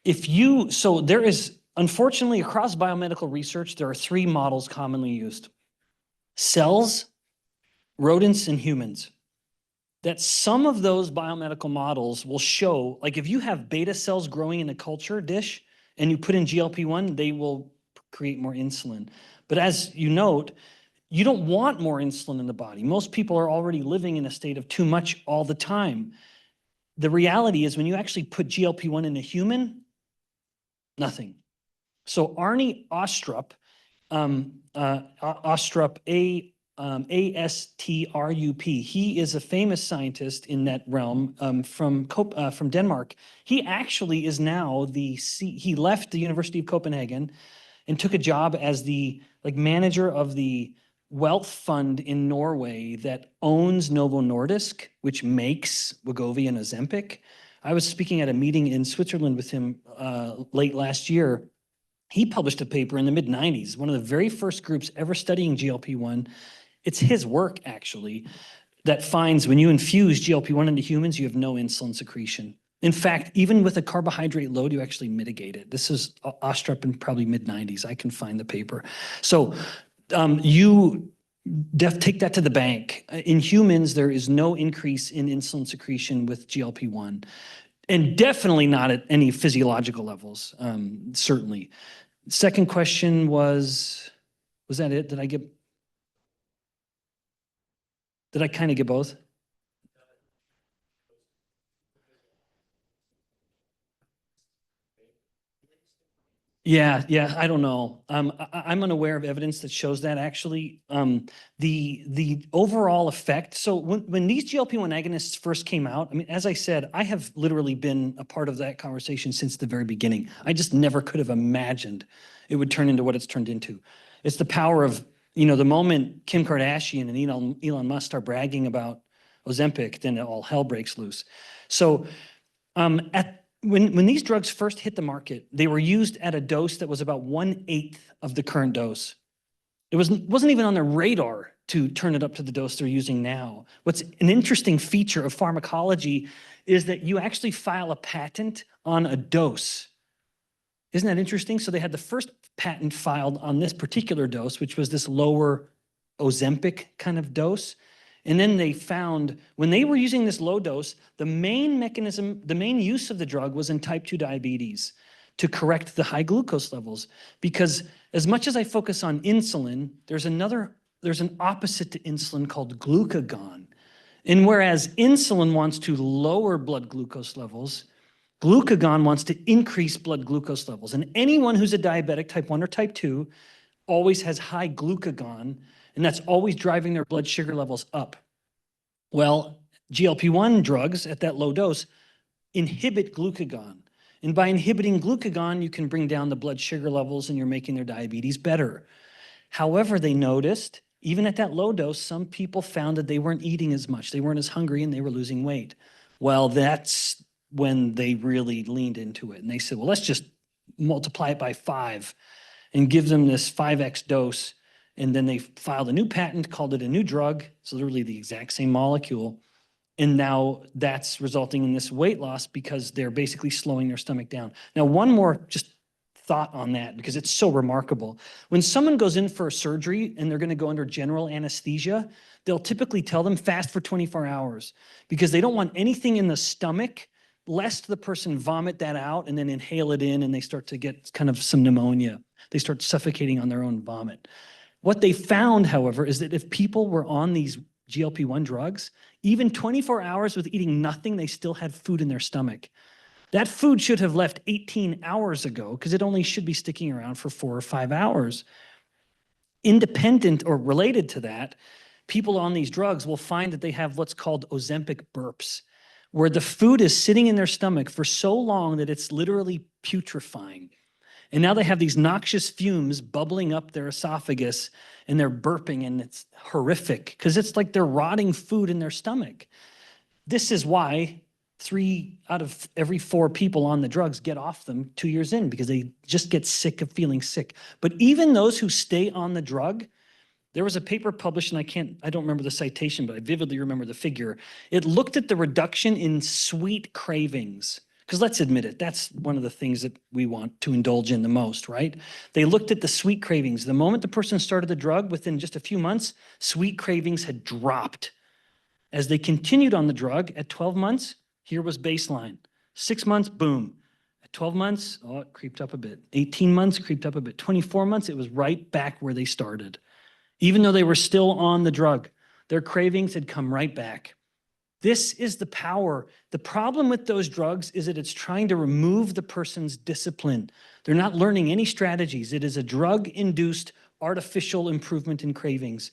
so there is, unfortunately, across biomedical research, there are three models commonly used: cells, rodents, and humans. That some of those biomedical models will show, like if you have beta cells growing in a culture dish and you put in GLP-1, they will create more insulin. But as you note, you don't want more insulin in the body. Most people are already living in a state of too much all the time. The reality is when you actually put GLP-1 in a human, nothing. So Arnie Ostrup, Astrup, he is a famous scientist in that realm from Denmark. He actually is now he left the University of Copenhagen and took a job as the manager of the wealth fund in Norway that owns Novo Nordisk, which makes Wegovy and Ozempic. I was speaking at a meeting in Switzerland with him late last year. He published a paper in the mid-90s, one of the very first groups ever studying GLP-1. It's his work, actually, that finds when you infuse GLP-1 into humans, you have no insulin secretion. In fact, even with a carbohydrate load, you actually mitigate it. This is Ostrup in probably mid-90s. I can find the paper. So you take that to the bank. In humans, there is no increase in insulin secretion with GLP-1, and definitely not at any physiological levels, certainly. Second question was that it? Did I kind of get both? Yeah, I don't know. I'm unaware of evidence that shows that actually. The overall effect, so when these GLP-1 agonists first came out, I mean, as I said, I have literally been a part of that conversation since the very beginning. I just never could have imagined it would turn into what it's turned into. It's the power of, the moment Kim Kardashian and Elon Musk start bragging about Ozempic, then all hell breaks loose. So when these drugs first hit the market, they were used at a dose that was about 1/8 of the current dose. It wasn't even on their radar to turn it up to the dose they're using now. What's an interesting feature of pharmacology is that you actually file a patent on a dose. Isn't that interesting? So they had the first patent filed on this particular dose, which was this lower Ozempic kind of dose. And then they found when they were using this low dose, the main use of the drug was in type 2 diabetes to correct the high glucose levels. Because as much as I focus on insulin, there's an opposite to insulin called glucagon. And whereas insulin wants to lower blood glucose levels, glucagon wants to increase blood glucose levels. And anyone who's a diabetic, type 1 or type 2, always has high glucagon, and that's always driving their blood sugar levels up. Well, GLP-1 drugs at that low dose inhibit glucagon. And by inhibiting glucagon, you can bring down the blood sugar levels and you're making their diabetes better. However, they noticed, even at that low dose, some people found that they weren't eating as much. They weren't as hungry and they were losing weight. Well, that's when they really leaned into it. And they said, well, let's just multiply it by 5 and give them this 5x dose. And then they filed a new patent, called it a new drug. It's literally the exact same molecule. And now that's resulting in this weight loss because they're basically slowing their stomach down. Now, one more just thought on that, because it's so remarkable. When someone goes in for a surgery and they're going to go under general anesthesia, they'll typically tell them fast for 24 hours because they don't want anything in the stomach, lest the person vomit that out and then inhale it in and they start to get kind of some pneumonia. They start suffocating on their own vomit. What they found, however, is that if people were on these GLP-1 drugs, even 24 hours with eating nothing, they still had food in their stomach. That food should have left 18 hours ago because it only should be sticking around for 4 or 5 hours. Independent or related to that, people on these drugs will find that they have what's called Ozempic burps, where the food is sitting in their stomach for so long that it's literally putrefying. And now they have these noxious fumes bubbling up their esophagus and they're burping, and it's horrific because it's like they're rotting food in their stomach. This is why 3 out of every 4 people on the drugs get off them 2 years in, because they just get sick of feeling sick. But even those who stay on the drug, there was a paper published, and I don't remember the citation, but I vividly remember the figure. It looked at the reduction in sweet cravings. Because let's admit it, that's one of the things that we want to indulge in the most, right? They looked at the sweet cravings. The moment the person started the drug, within just a few months, sweet cravings had dropped. As they continued on the drug, at 12 months, here was baseline. 6 months, boom. At 12 months, oh, it creeped up a bit. 18 months, creeped up a bit. 24 months, it was right back where they started. Even though they were still on the drug, their cravings had come right back. This is the power. The problem with those drugs is that it's trying to remove the person's discipline. They're not learning any strategies. It is a drug-induced artificial improvement in cravings.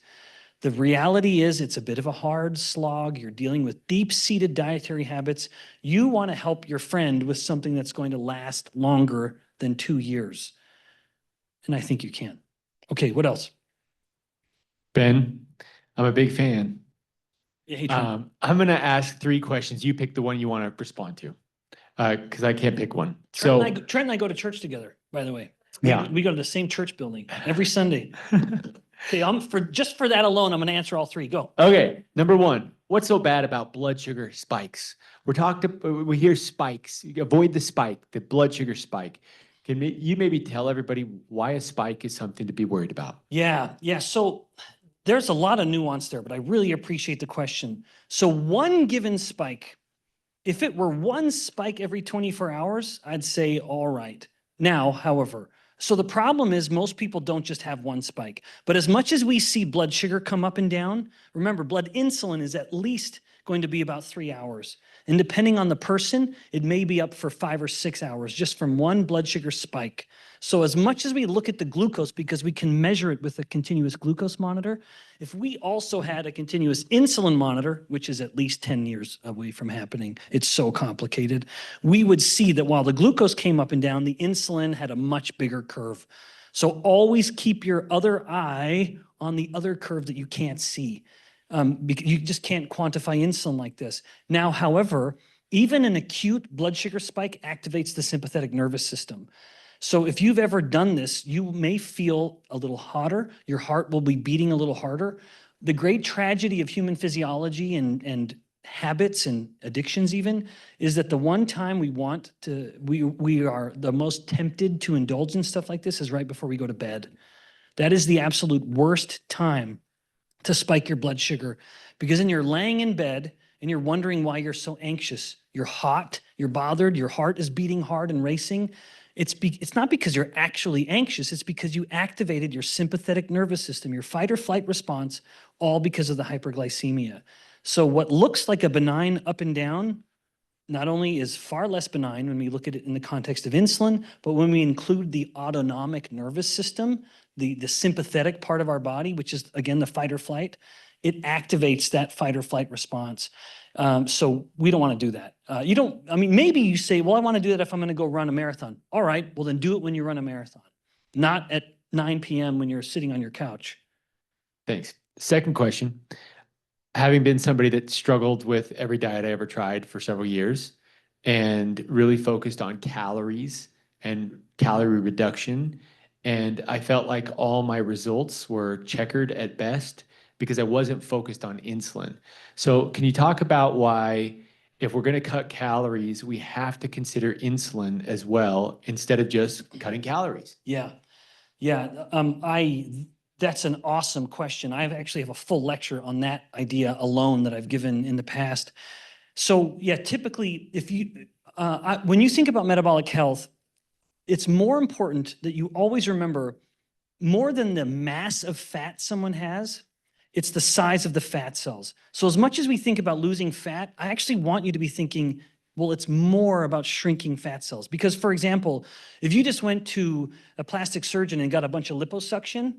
The reality is it's a bit of a hard slog. You're dealing with deep-seated dietary habits. You want to help your friend with something that's going to last longer than 2 years. And I think you can. Okay, what else? Ben, I'm a big fan. Yeah, hey, Trent. I'm going to ask 3 questions. You pick the one you want to respond to, because I can't pick one. Trent and I go to church together, by the way. Yeah. We go to the same church building every Sunday. Okay, just for that alone, I'm going to answer all 3. Go. Okay, number 1, what's so bad about blood sugar spikes? We hear spikes. You avoid the spike, the blood sugar spike. Can you maybe tell everybody why a spike is something to be worried about? Yeah. So there's a lot of nuance there, but I really appreciate the question. So one given spike, if it were one spike every 24 hours, I'd say all right. Now, however, so the problem is most people don't just have one spike. But as much as we see blood sugar come up and down, remember, blood insulin is at least going to be about 3 hours. And depending on the person, it may be up for 5 or 6 hours just from one blood sugar spike. So as much as we look at the glucose, because we can measure it with a continuous glucose monitor, if we also had a continuous insulin monitor, which is at least 10 years away from happening, it's so complicated, we would see that while the glucose came up and down, the insulin had a much bigger curve. So always keep your other eye on the other curve that you can't see. Because you just can't quantify insulin like this. Now, however, even an acute blood sugar spike activates the sympathetic nervous system. So if you've ever done this, you may feel a little hotter. Your heart will be beating a little harder. The great tragedy of human physiology and habits and addictions even is that the one time we are the most tempted to indulge in stuff like this is right before we go to bed. That is the absolute worst time to spike your blood sugar, because then you're laying in bed and you're wondering why you're so anxious. You're hot, you're bothered, your heart is beating hard and racing. It's not because you're actually anxious, it's because you activated your sympathetic nervous system, your fight or flight response, all because of the hyperglycemia. So what looks like a benign up and down not only is far less benign when we look at it in the context of insulin, but when we include the autonomic nervous system, the sympathetic part of our body, which is, again, the fight or flight, it activates that fight or flight response. So we don't want to do that. I mean, maybe you say, well, I want to do that if I'm going to go run a marathon. All right, well, then do it when you run a marathon, not at 9 p.m. when you're sitting on your couch. Thanks. Second question. Having been somebody that struggled with every diet I ever tried for several years and really focused on calories and calorie reduction, and I felt like all my results were checkered at best because I wasn't focused on insulin. So can you talk about why, if we're going to cut calories, we have to consider insulin as well instead of just cutting calories? Yeah. That's an awesome question. I actually have a full lecture on that idea alone that I've given in the past. So yeah, typically, when you think about metabolic health, it's more important that you always remember, more than the mass of fat someone has, it's the size of the fat cells. So as much as we think about losing fat, I actually want you to be thinking, well, it's more about shrinking fat cells. Because, for example, if you just went to a plastic surgeon and got a bunch of liposuction,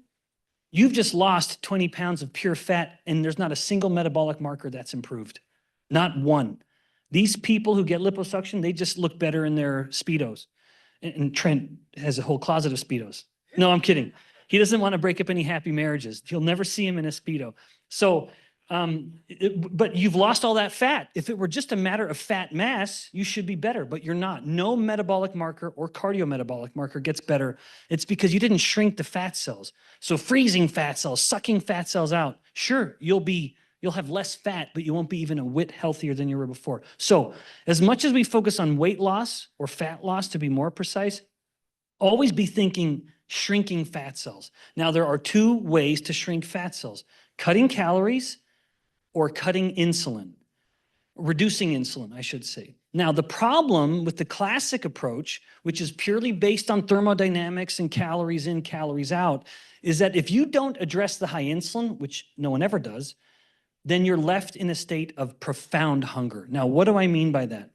you've just lost 20 pounds of pure fat, and there's not a single metabolic marker that's improved. Not one. These people who get liposuction, they just look better in their Speedos. And Trent has a whole closet of Speedos. No, I'm kidding. He doesn't want to break up any happy marriages. You'll never see him in a Speedo. So, but you've lost all that fat. If it were just a matter of fat mass, you should be better, but you're not. No metabolic marker or cardiometabolic marker gets better. It's because you didn't shrink the fat cells. So freezing fat cells, sucking fat cells out. Sure, you'll have less fat, but you won't be even a whit healthier than you were before. So as much as we focus on weight loss or fat loss, to be more precise, always be thinking shrinking fat cells. Now, there are two ways to shrink fat cells: cutting calories or cutting insulin, reducing insulin, I should say. Now, the problem with the classic approach, which is purely based on thermodynamics and calories in, calories out, is that if you don't address the high insulin, which no one ever does, then you're left in a state of profound hunger. Now, what do I mean by that?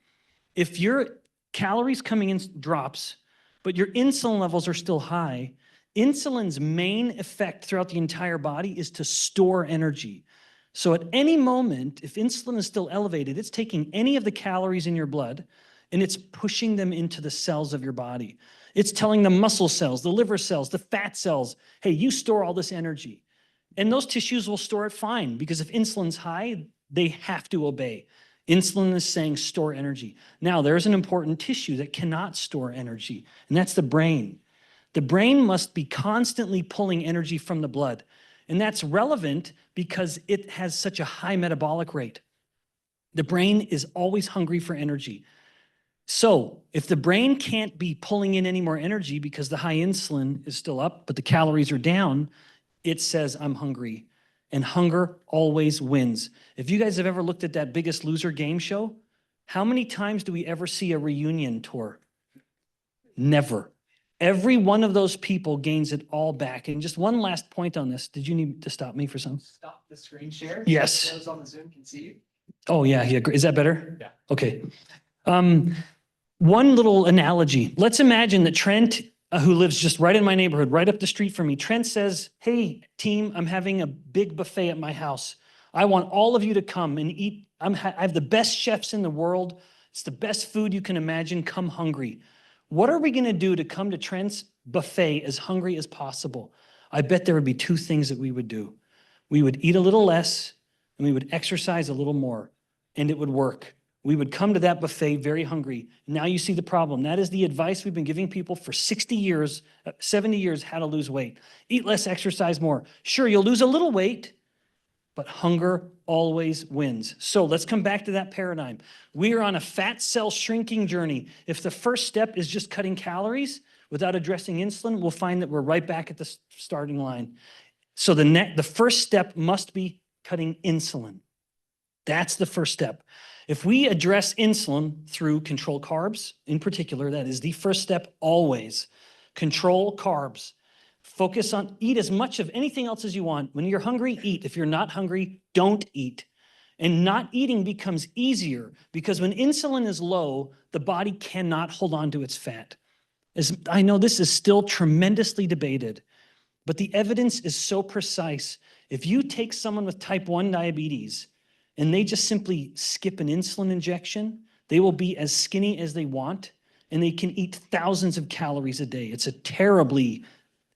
If your calories coming in drops, but your insulin levels are still high, insulin's main effect throughout the entire body is to store energy. So at any moment, if insulin is still elevated, it's taking any of the calories in your blood and it's pushing them into the cells of your body. It's telling the muscle cells, the liver cells, the fat cells, hey, you store all this energy. And those tissues will store it fine, because if insulin's high, they have to obey. Insulin is saying store energy. Now, there's an important tissue that cannot store energy, and that's the brain. The brain must be constantly pulling energy from the blood. And that's relevant because it has such a high metabolic rate. The brain is always hungry for energy. So if the brain can't be pulling in any more energy because the high insulin is still up, but the calories are down, it says, I'm hungry. And hunger always wins. If you guys have ever looked at that Biggest Loser game show, how many times do we ever see a reunion tour? Never. Every one of those people gains it all back. And just one last point on this. Did you need to stop me for something? Stop the screen share. Yes. Those on the Zoom can see you. Oh, yeah. Is that better? Yeah. Okay. One little analogy. Let's imagine that Trent, who lives just right in my neighborhood, right up the street from me, Trent says, hey, team, I'm having a big buffet at my house. I want all of you to come and eat. I have the best chefs in the world. It's the best food you can imagine. Come hungry. What are we going to do to come to Trent's buffet as hungry as possible? I bet there would be two things that we would do. We would eat a little less, and we would exercise a little more, and it would work. We would come to that buffet very hungry. Now you see the problem. That is the advice we've been giving people for 60 years, 70 years, how to lose weight. Eat less, exercise more. Sure, you'll lose a little weight, but hunger always wins. So let's come back to that paradigm. We are on a fat cell shrinking journey. If the first step is just cutting calories without addressing insulin, we'll find that we're right back at the starting line. So the first step must be cutting insulin. That's the first step. If we address insulin through control carbs, in particular, that is the first step always. Control carbs. Focus on, eat as much of anything else as you want. When you're hungry, eat. If you're not hungry, don't eat. And not eating becomes easier because when insulin is low, the body cannot hold on to its fat. As I know this is still tremendously debated, but the evidence is so precise. If you take someone with type 1 diabetes and they just simply skip an insulin injection, they will be as skinny as they want and they can eat thousands of calories a day. It's a terribly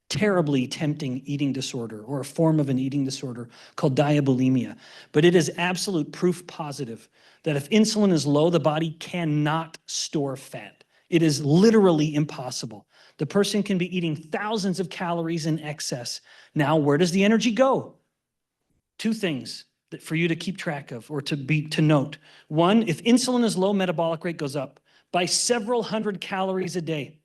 tempting eating disorder or a form of an eating disorder called diabulimia. But it is absolute proof positive that if insulin is low, the body cannot store fat. It is literally impossible. The person can be eating thousands of calories in excess. Now, where does the energy go? Two things that for you to keep track of or to note. One, if insulin is low, metabolic rate goes up by several hundred calories a day.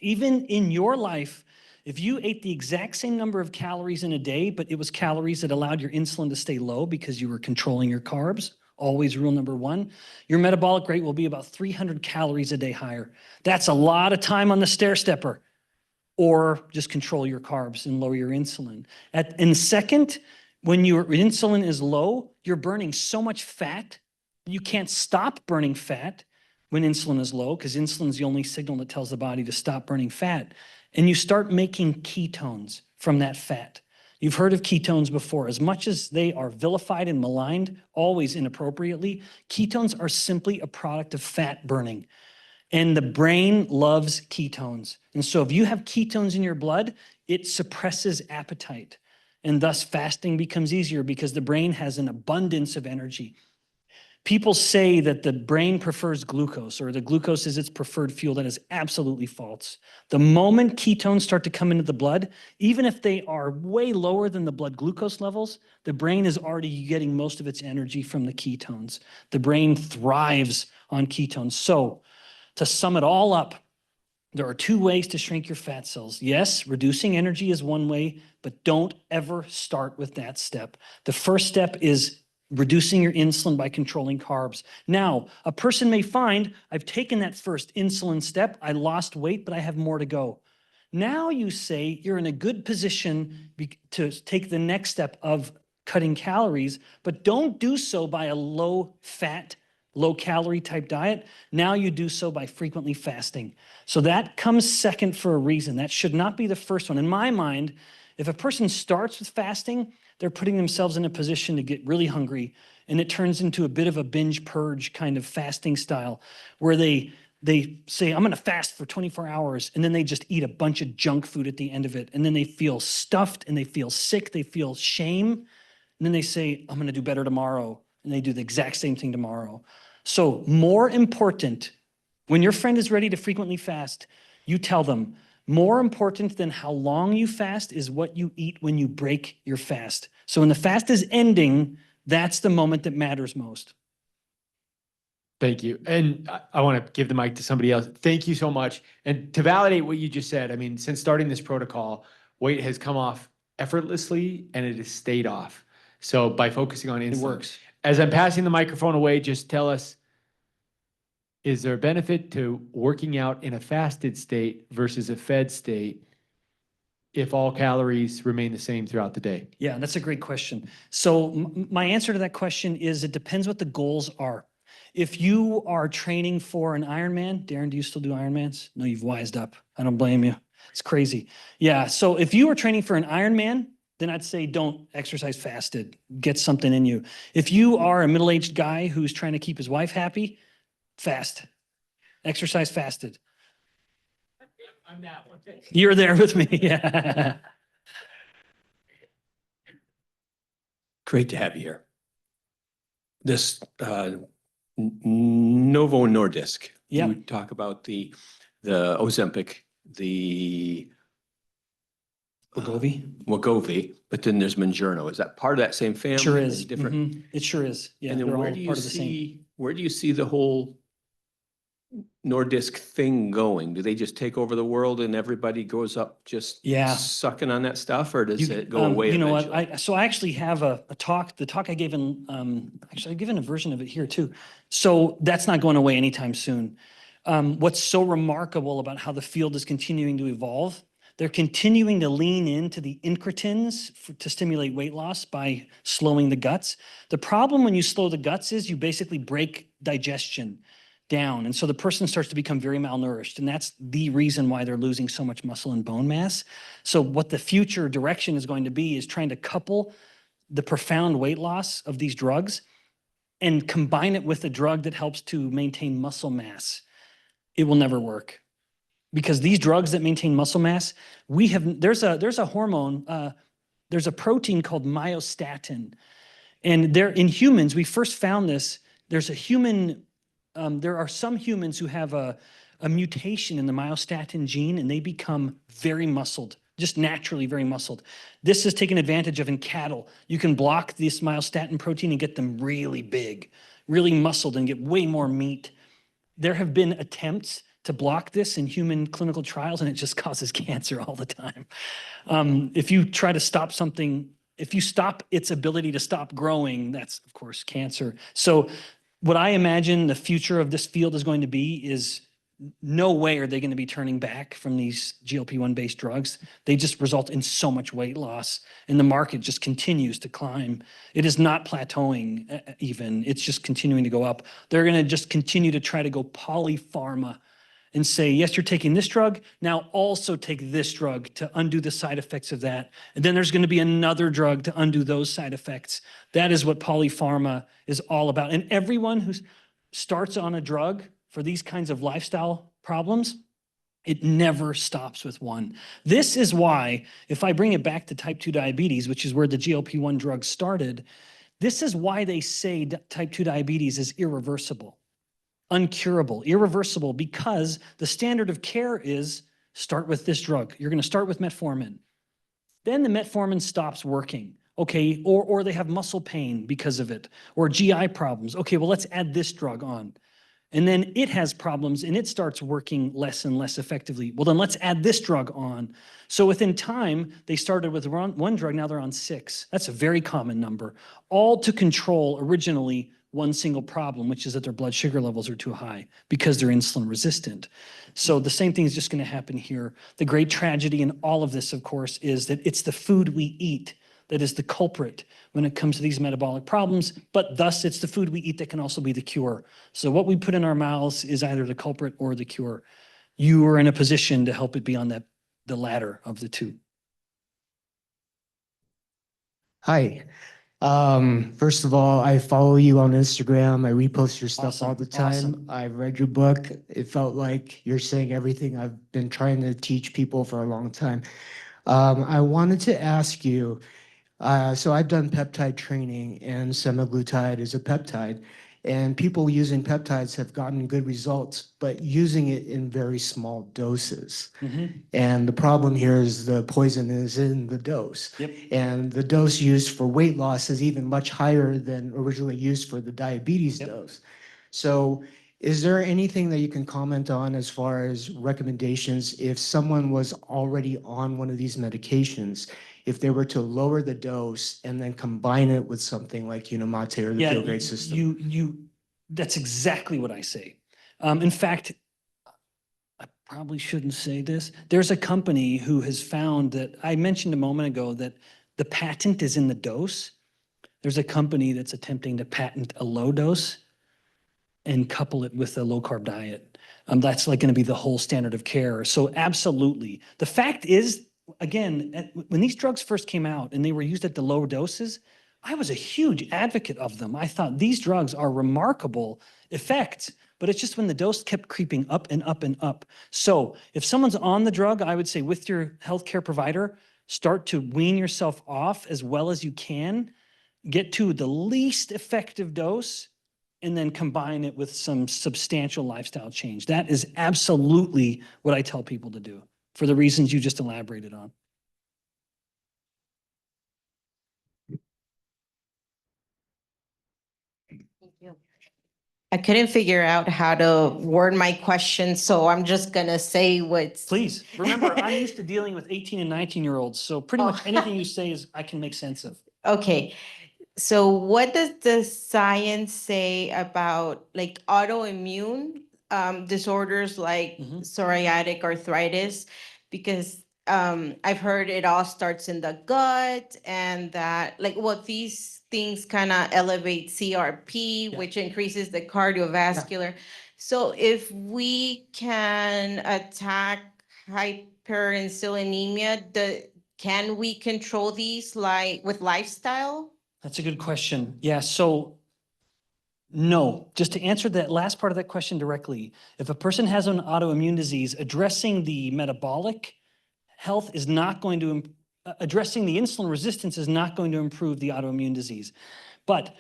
Even in your life, if you ate the exact same number of calories in a day, but it was calories that allowed your insulin to stay low because you were controlling your carbs, always rule number one, your metabolic rate will be about 300 calories a day higher. That's a lot of time on the stair stepper. Or just control your carbs and lower your insulin. And second, when your insulin is low, you're burning so much fat, you can't stop burning fat when insulin is low, because insulin is the only signal that tells the body to stop burning fat. And you start making ketones from that fat. You've heard of ketones before. As much as they are vilified and maligned, always inappropriately, ketones are simply a product of fat burning. And the brain loves ketones. And so if you have ketones in your blood, it suppresses appetite. And thus fasting becomes easier because the brain has an abundance of energy. People say that the brain prefers glucose or the glucose is its preferred fuel. That is absolutely false. The moment ketones start to come into the blood, even if they are way lower than the blood glucose levels, the brain is already getting most of its energy from the ketones. The brain thrives on ketones. So to sum it all up, there are two ways to shrink your fat cells. Yes, reducing energy is one way, but don't ever start with that step. The first step is reducing your insulin by controlling carbs. Now, a person may find, I've taken that first insulin step, I lost weight, but I have more to go. Now you say you're in a good position to take the next step of cutting calories, but don't do so by a low-fat, low-calorie type diet. Now you do so by frequently fasting. So that comes second for a reason. That should not be the first one. In my mind, if a person starts with fasting, they're putting themselves in a position to get really hungry, and it turns into a bit of a binge purge kind of fasting style where they say, I'm going to fast for 24 hours, and then they just eat a bunch of junk food at the end of it, and then they feel stuffed, and they feel sick, they feel shame, and then they say, I'm going to do better tomorrow, and they do the exact same thing tomorrow. So more important, when your friend is ready to frequently fast, you tell them, more important than how long you fast is what you eat when you break your fast. So when the fast is ending, that's the moment that matters most. Thank you. And I want to give the mic to somebody else. Thank you so much. And to validate what you just said, I mean, since starting this protocol, weight has come off effortlessly and it has stayed off. So by focusing on insulin. It works. As I'm passing the microphone away, just tell us, is there a benefit to working out in a fasted state versus a fed state if all calories remain the same throughout the day? Yeah, that's a great question. So my answer to that question is it depends what the goals are. If you are training for an Ironman, Darren, do you still do Ironmans? No, you've wised up. I don't blame you. It's crazy. Yeah, so if you are training for an Ironman, then I'd say don't exercise fasted. Get something in you. If you are a middle-aged guy who's trying to keep his wife happy, fast. Exercise fasted. I'm that one. You're there with me. Yeah. Great to have you here. This Novo Nordisk. Yeah. You talk about the Ozempic, the Wegovy, but then there's Mounjaro. Is that part of that same family? Sure is. Different. Mhm. It sure is. Yeah, And then they're where all do you part of the same. see the whole Nordisk thing going? Do they just take over the world and everybody goes up just Yeah. sucking on that stuff, or does it go away You know eventually? what? So I actually have a talk. The talk I gave in, actually I've given a version of it here too. So that's not going away anytime soon. What's so remarkable about how the field is continuing to evolve, They're continuing to lean into the incretins to stimulate weight loss by slowing the guts. The problem when you slow the guts is you basically break digestion down. And so the person starts to become very malnourished. And that's the reason why they're losing so much muscle and bone mass. So what the future direction is going to be is trying to couple the profound weight loss of these drugs and combine it with a drug that helps to maintain muscle mass. It will never work. Because these drugs that maintain muscle mass, there's a hormone, there's a protein called myostatin. And there in humans, we first found this, there are some humans who have a mutation in the myostatin gene and they become very muscled, just naturally very muscled. This is taken advantage of in cattle. You can block this myostatin protein and get them really big, really muscled and get way more meat. There have been attempts to block this in human clinical trials, and it just causes cancer all the time. If you try to stop something, if you stop its ability to stop growing, that's, of course, cancer. So what I imagine the future of this field is going to be is no way are they going to be turning back from these GLP-1 based drugs. They just result in so much weight loss, and the market just continues to climb. It is not plateauing even. It's just continuing to go up. They're going to just continue to try to go polypharma and say, yes, you're taking this drug, now also take this drug to undo the side effects of that. And then there's going to be another drug to undo those side effects. That is what polypharma is all about. And everyone who starts on a drug for these kinds of lifestyle problems, it never stops with one. This is why, if I bring it back to type 2 diabetes, which is where the GLP-1 drugs started, this is why they say type 2 diabetes is irreversible. Uncurable, irreversible, because the standard of care is start with this drug. You're going to start with metformin. Then the metformin stops working, okay? Or they have muscle pain because of it, or GI problems. Okay, well, let's add this drug on. And then it has problems and it starts working less and less effectively. Well, then let's add this drug on. So within time, they started with one drug, now they're on 6. That's a very common number, all to control originally one single problem, which is that their blood sugar levels are too high because they're insulin resistant. So the same thing is just going to happen here. The great tragedy in all of this, of course, is that it's the food we eat that is the culprit when it comes to these metabolic problems, but thus it's the food we eat that can also be the cure. So what we put in our mouths is either the culprit or the cure. You are in a position to help it be on the latter of the two. Hi. First of all, I follow you on Instagram. I repost your stuff all Awesome, the time. awesome. I've read your book. It felt like you're saying everything I've been trying to teach people for a long time. I wanted to ask you, so I've done peptide training, and semaglutide is a peptide, and people using peptides have gotten good results, but using it in very small doses. Mhm. And the problem here is the poison is in the dose. Yep. And the dose used for weight loss is even much higher than originally used for the diabetes Yep. dose. So is there anything that you can comment on as far as recommendations if someone was already on one of these medications, if they were to lower the dose and then combine it with something like Unicity or the Yeah, Feel Great system? that's exactly what I say. In fact, I probably shouldn't say this. There's a company who has found that I mentioned a moment ago that the patent is in the dose. There's a company that's attempting to patent a low dose and couple it with a low carb diet. That's like going to be the whole standard of care. So absolutely. The fact is, again, when these drugs first came out and they were used at the lower doses, I was a huge advocate of them. I thought these drugs are remarkable effects, but it's just when the dose kept creeping up and up and up. So if someone's on the drug, I would say with your healthcare provider, start to wean yourself off as well as you can, get to the least effective dose, and then combine it with some substantial lifestyle change. That is absolutely what I tell people to do for the reasons you just elaborated on. I couldn't figure out how to word my question, so I'm just gonna say what's. Please, remember, I'm used to dealing with 18 and 19-year-olds, so pretty much anything you say is I can make sense of. Okay, so what does the science say about like autoimmune disorders like Mhm. psoriatic arthritis? Because I've heard it all starts in the gut and that like what these things kind of elevate CRP, Yeah. which increases the cardiovascular. So if we can attack hyperinsulinemia, can we control these like with lifestyle? That's a good question. Yeah, so no, just to answer that last part of that question directly, if a person has an autoimmune disease, addressing the metabolic health is not going to, addressing the insulin resistance is not going to improve the autoimmune disease. But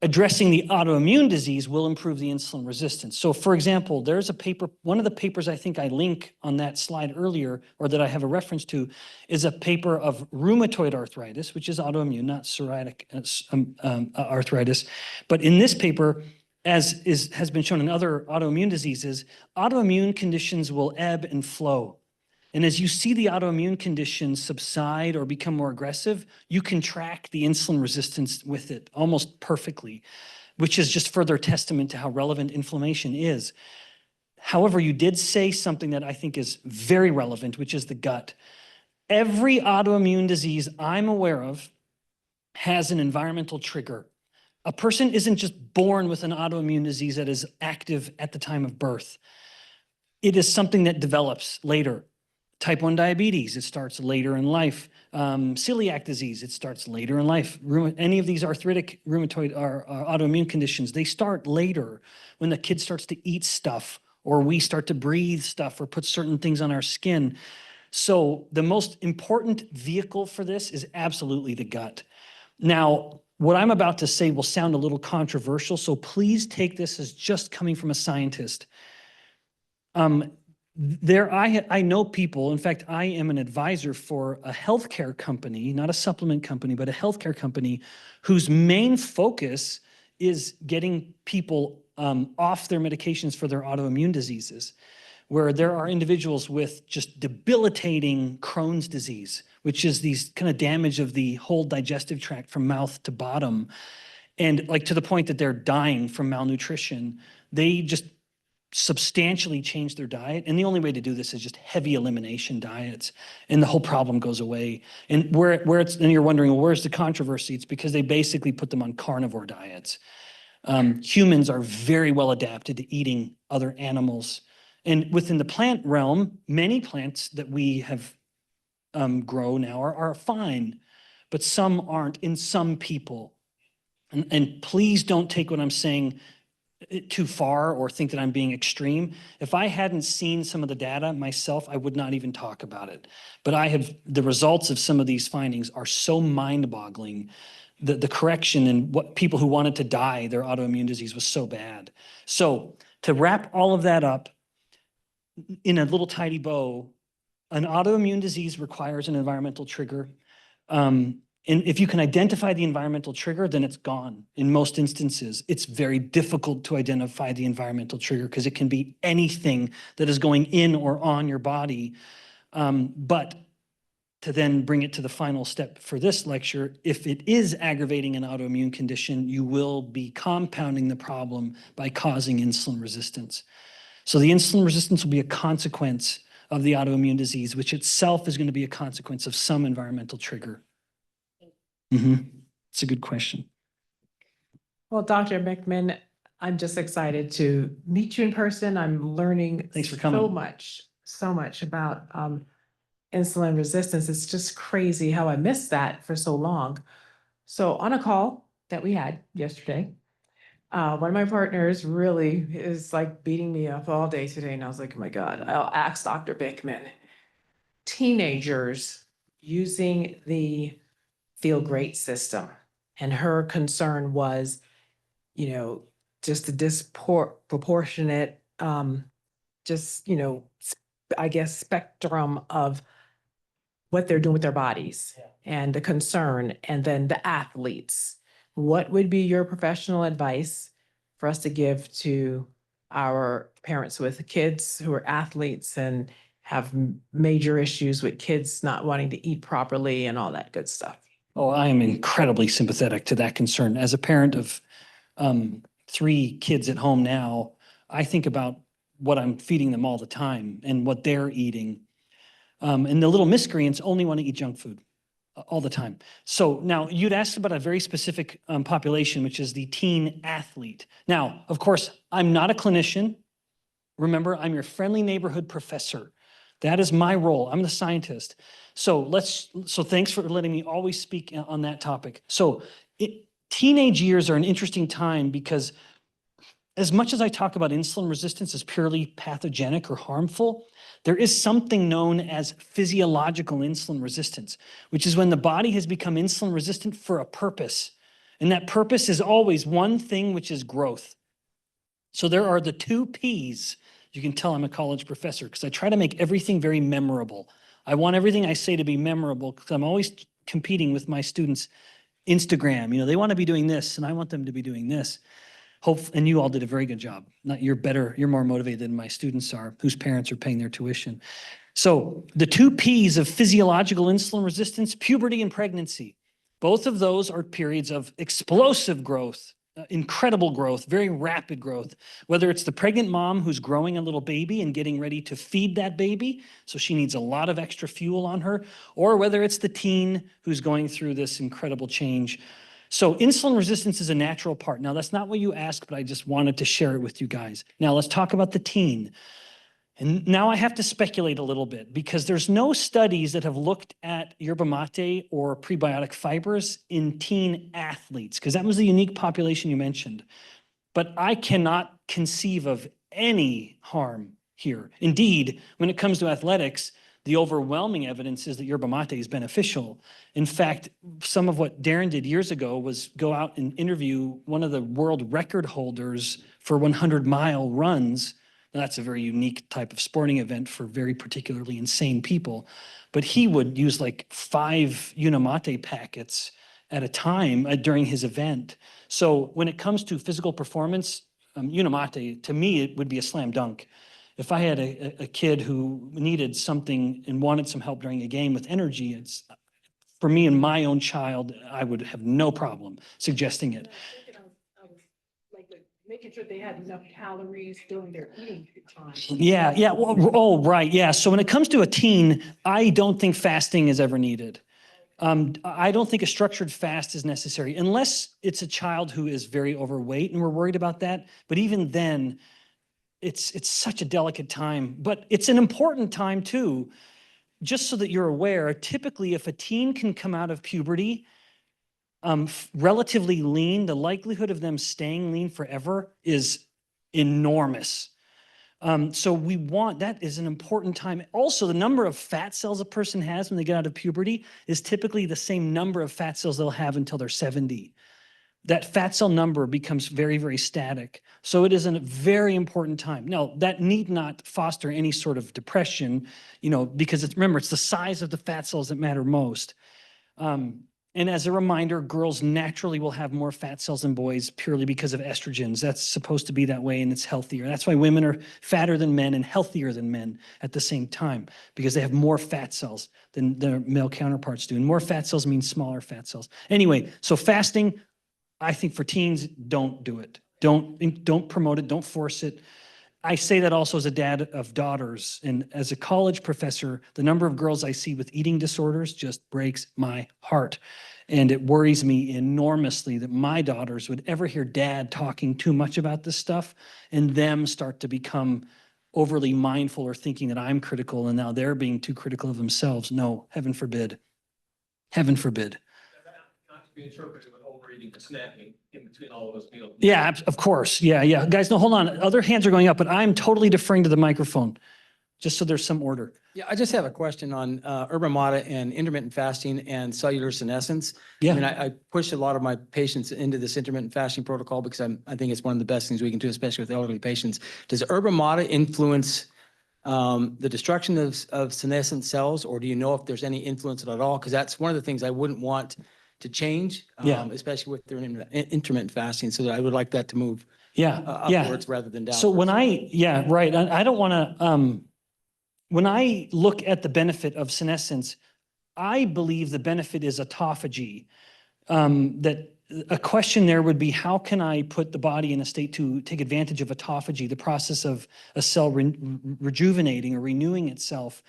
addressing the autoimmune disease will improve the insulin resistance. So for example, there's a paper, one of the papers I think I link on that slide earlier, or that I have a reference to, is a paper of rheumatoid arthritis, which is autoimmune, not psoriatic arthritis. But in this paper, has been shown in other autoimmune diseases, autoimmune conditions will ebb and flow. And as you see the autoimmune condition subside or become more aggressive, you can track the insulin resistance with it almost perfectly, which is just further testament to how relevant inflammation is. However, you did say something that I think is very relevant, which is the gut. Every autoimmune disease I'm aware of has an environmental trigger. A person isn't just born with an autoimmune disease that is active at the time of birth. It is something that develops later. Type 1 diabetes, it starts later in life. Celiac disease, it starts later in life. Any of these arthritic rheumatoid or autoimmune conditions, they start later when the kid starts to eat stuff or we start to breathe stuff or put certain things on our skin. So the most important vehicle for this is absolutely the gut. Now, what I'm about to say will sound a little controversial, so please take this as just coming from a scientist. I know people, in fact, I am an advisor for a healthcare company, not a supplement company, but a healthcare company whose main focus is getting people off their medications for their autoimmune diseases, where there are individuals with just debilitating Crohn's disease, which is these kind of damage of the whole digestive tract from mouth to bottom, and like to the point that they're dying from malnutrition. They just substantially change their diet. And the only way to do this is just heavy elimination diets. And the whole problem goes away. And and you're wondering, well, where's the controversy? It's because they basically put them on carnivore diets. Humans are very well adapted to eating other animals. And within the plant realm, many plants that we have grow now are fine, but some aren't in some people. And please don't take what I'm saying too far or think that I'm being extreme. If I hadn't seen some of the data myself, I would not even talk about it. But the results of some of these findings are so mind-boggling. The correction and what people who wanted to die, their autoimmune disease was so bad. So to wrap all of that up in a little tidy bow, an autoimmune disease requires an environmental trigger. And if you can identify the environmental trigger, then it's gone. In most instances, it's very difficult to identify the environmental trigger because it can be anything that is going in or on your body. But to then bring it to the final step for this lecture, if it is aggravating an autoimmune condition, you will be compounding the problem by causing insulin resistance. So the insulin resistance will be a consequence of the autoimmune disease, which itself is going to be a consequence of some environmental trigger. It's a good question. Well, Dr. Bikman, I'm just excited to meet you in person. I'm learning Thanks for coming. so much about insulin resistance. It's just crazy how I missed that for so long. So on a call that we had yesterday, one of my partners really is like beating me up all day today. And I was like, oh my God, I'll ask Dr. Bikman. Teenagers using the Feel Great system. And her concern was, just the disproportionate, I guess, spectrum of what they're doing with their bodies and the concern, and then the athletes. What would be your professional advice for us to give to our parents with kids who are athletes and have major issues with kids not wanting to eat properly and all that good stuff? Oh, I am incredibly sympathetic to that concern. As a parent of 3 kids at home now, I think about what I'm feeding them all the time and what they're eating. And the little miscreants only want to eat junk food all the time. So now you'd asked about a very specific population, which is the teen athlete. Now, of course, I'm not a clinician. Remember, I'm your friendly neighborhood professor. That is my role. I'm the scientist. So thanks for letting me always speak on that topic. So teenage years are an interesting time because as much as I talk about insulin resistance as purely pathogenic or harmful, there is something known as physiological insulin resistance, which is when the body has become insulin resistant for a purpose. And that purpose is always one thing, which is growth. So there are the 2 Ps. You can tell I'm a college professor because I try to make everything very memorable. I want everything I say to be memorable because I'm always competing with my students' Instagram. They want to be doing this and I want them to be doing this. And you all did a very good job. You're more motivated than my students are, whose parents are paying their tuition. So the 2 Ps of physiological insulin resistance, puberty and pregnancy. Both of those are periods of explosive growth, incredible growth, very rapid growth. Whether it's the pregnant mom who's growing a little baby and getting ready to feed that baby, so she needs a lot of extra fuel on her, or whether it's the teen who's going through this incredible change. So insulin resistance is a natural part. Now, that's not what you asked, but I just wanted to share it with you guys. Now, let's talk about the teen. And now I have to speculate a little bit because there's no studies that have looked at yerba mate or prebiotic fibers in teen athletes, because that was the unique population you mentioned. But I cannot conceive of any harm here. Indeed, when it comes to athletics, the overwhelming evidence is that yerba mate is beneficial. In fact, some of what Darren did years ago was go out and interview one of the world record holders for 100-mile runs. Now, that's a very unique type of sporting event for very particularly insane people. But he would use like 5 Unicity packets at a time during his event. So when it comes to physical performance, Unicity, to me, it would be a slam dunk. If I had a kid who needed something and wanted some help during a game with energy, for me and my own child, I would have no problem suggesting it. Making sure they had enough calories during their eating time. Yeah. Well, right. Yeah. So when it comes to a teen, I don't think fasting is ever needed. I don't think a structured fast is necessary unless it's a child who is very overweight and we're worried about that. But even then, it's such a delicate time, but it's an important time too. Just so that you're aware, typically if a teen can come out of puberty relatively lean, the likelihood of them staying lean forever is enormous. So that is an important time. Also, the number of fat cells a person has when they get out of puberty is typically the same number of fat cells they'll have until they're 70. That fat cell number becomes very, very static. So it is a very important time. Now, that need not foster any sort of depression, because remember, it's the size of the fat cells that matter most. And as a reminder, girls naturally will have more fat cells than boys purely because of estrogens. That's supposed to be that way and it's healthier. That's why women are fatter than men and healthier than men at the same time, because they have more fat cells than their male counterparts do. And more fat cells means smaller fat cells. Anyway, so fasting, I think for teens, don't do it. Don't promote it. Don't force it. I say that also as a dad of daughters. And as a college professor, the number of girls I see with eating disorders just breaks my heart. And it worries me enormously that my daughters would ever hear dad talking too much about this stuff and them start to become overly mindful or thinking that I'm critical and now they're being too critical of themselves. No, heaven forbid. Heaven forbid. Not to be interpreted with overeating and snacking in between all of those meals. Yeah, of course. Yeah. Guys, no, hold on. Other hands are going up, but I'm totally deferring to the microphone, just so there's some order. Yeah, I just have a question on yerba mate and intermittent fasting and cellular senescence. Yeah. I mean, I push a lot of my patients into this intermittent fasting protocol because I think it's one of the best things we can do, especially with elderly patients. Does yerba mate influence the destruction of senescent cells, or do you know if there's any influence at all? Because that's one of the things I wouldn't want to change, especially with their intermittent fasting. So I would like that to move upwards rather than downwards. So I don't want to, when I look at the benefit of senescence, I believe the benefit is autophagy. That a question there would be, how can I put the body in a state to take advantage of autophagy, the process of a cell rejuvenating or renewing itself?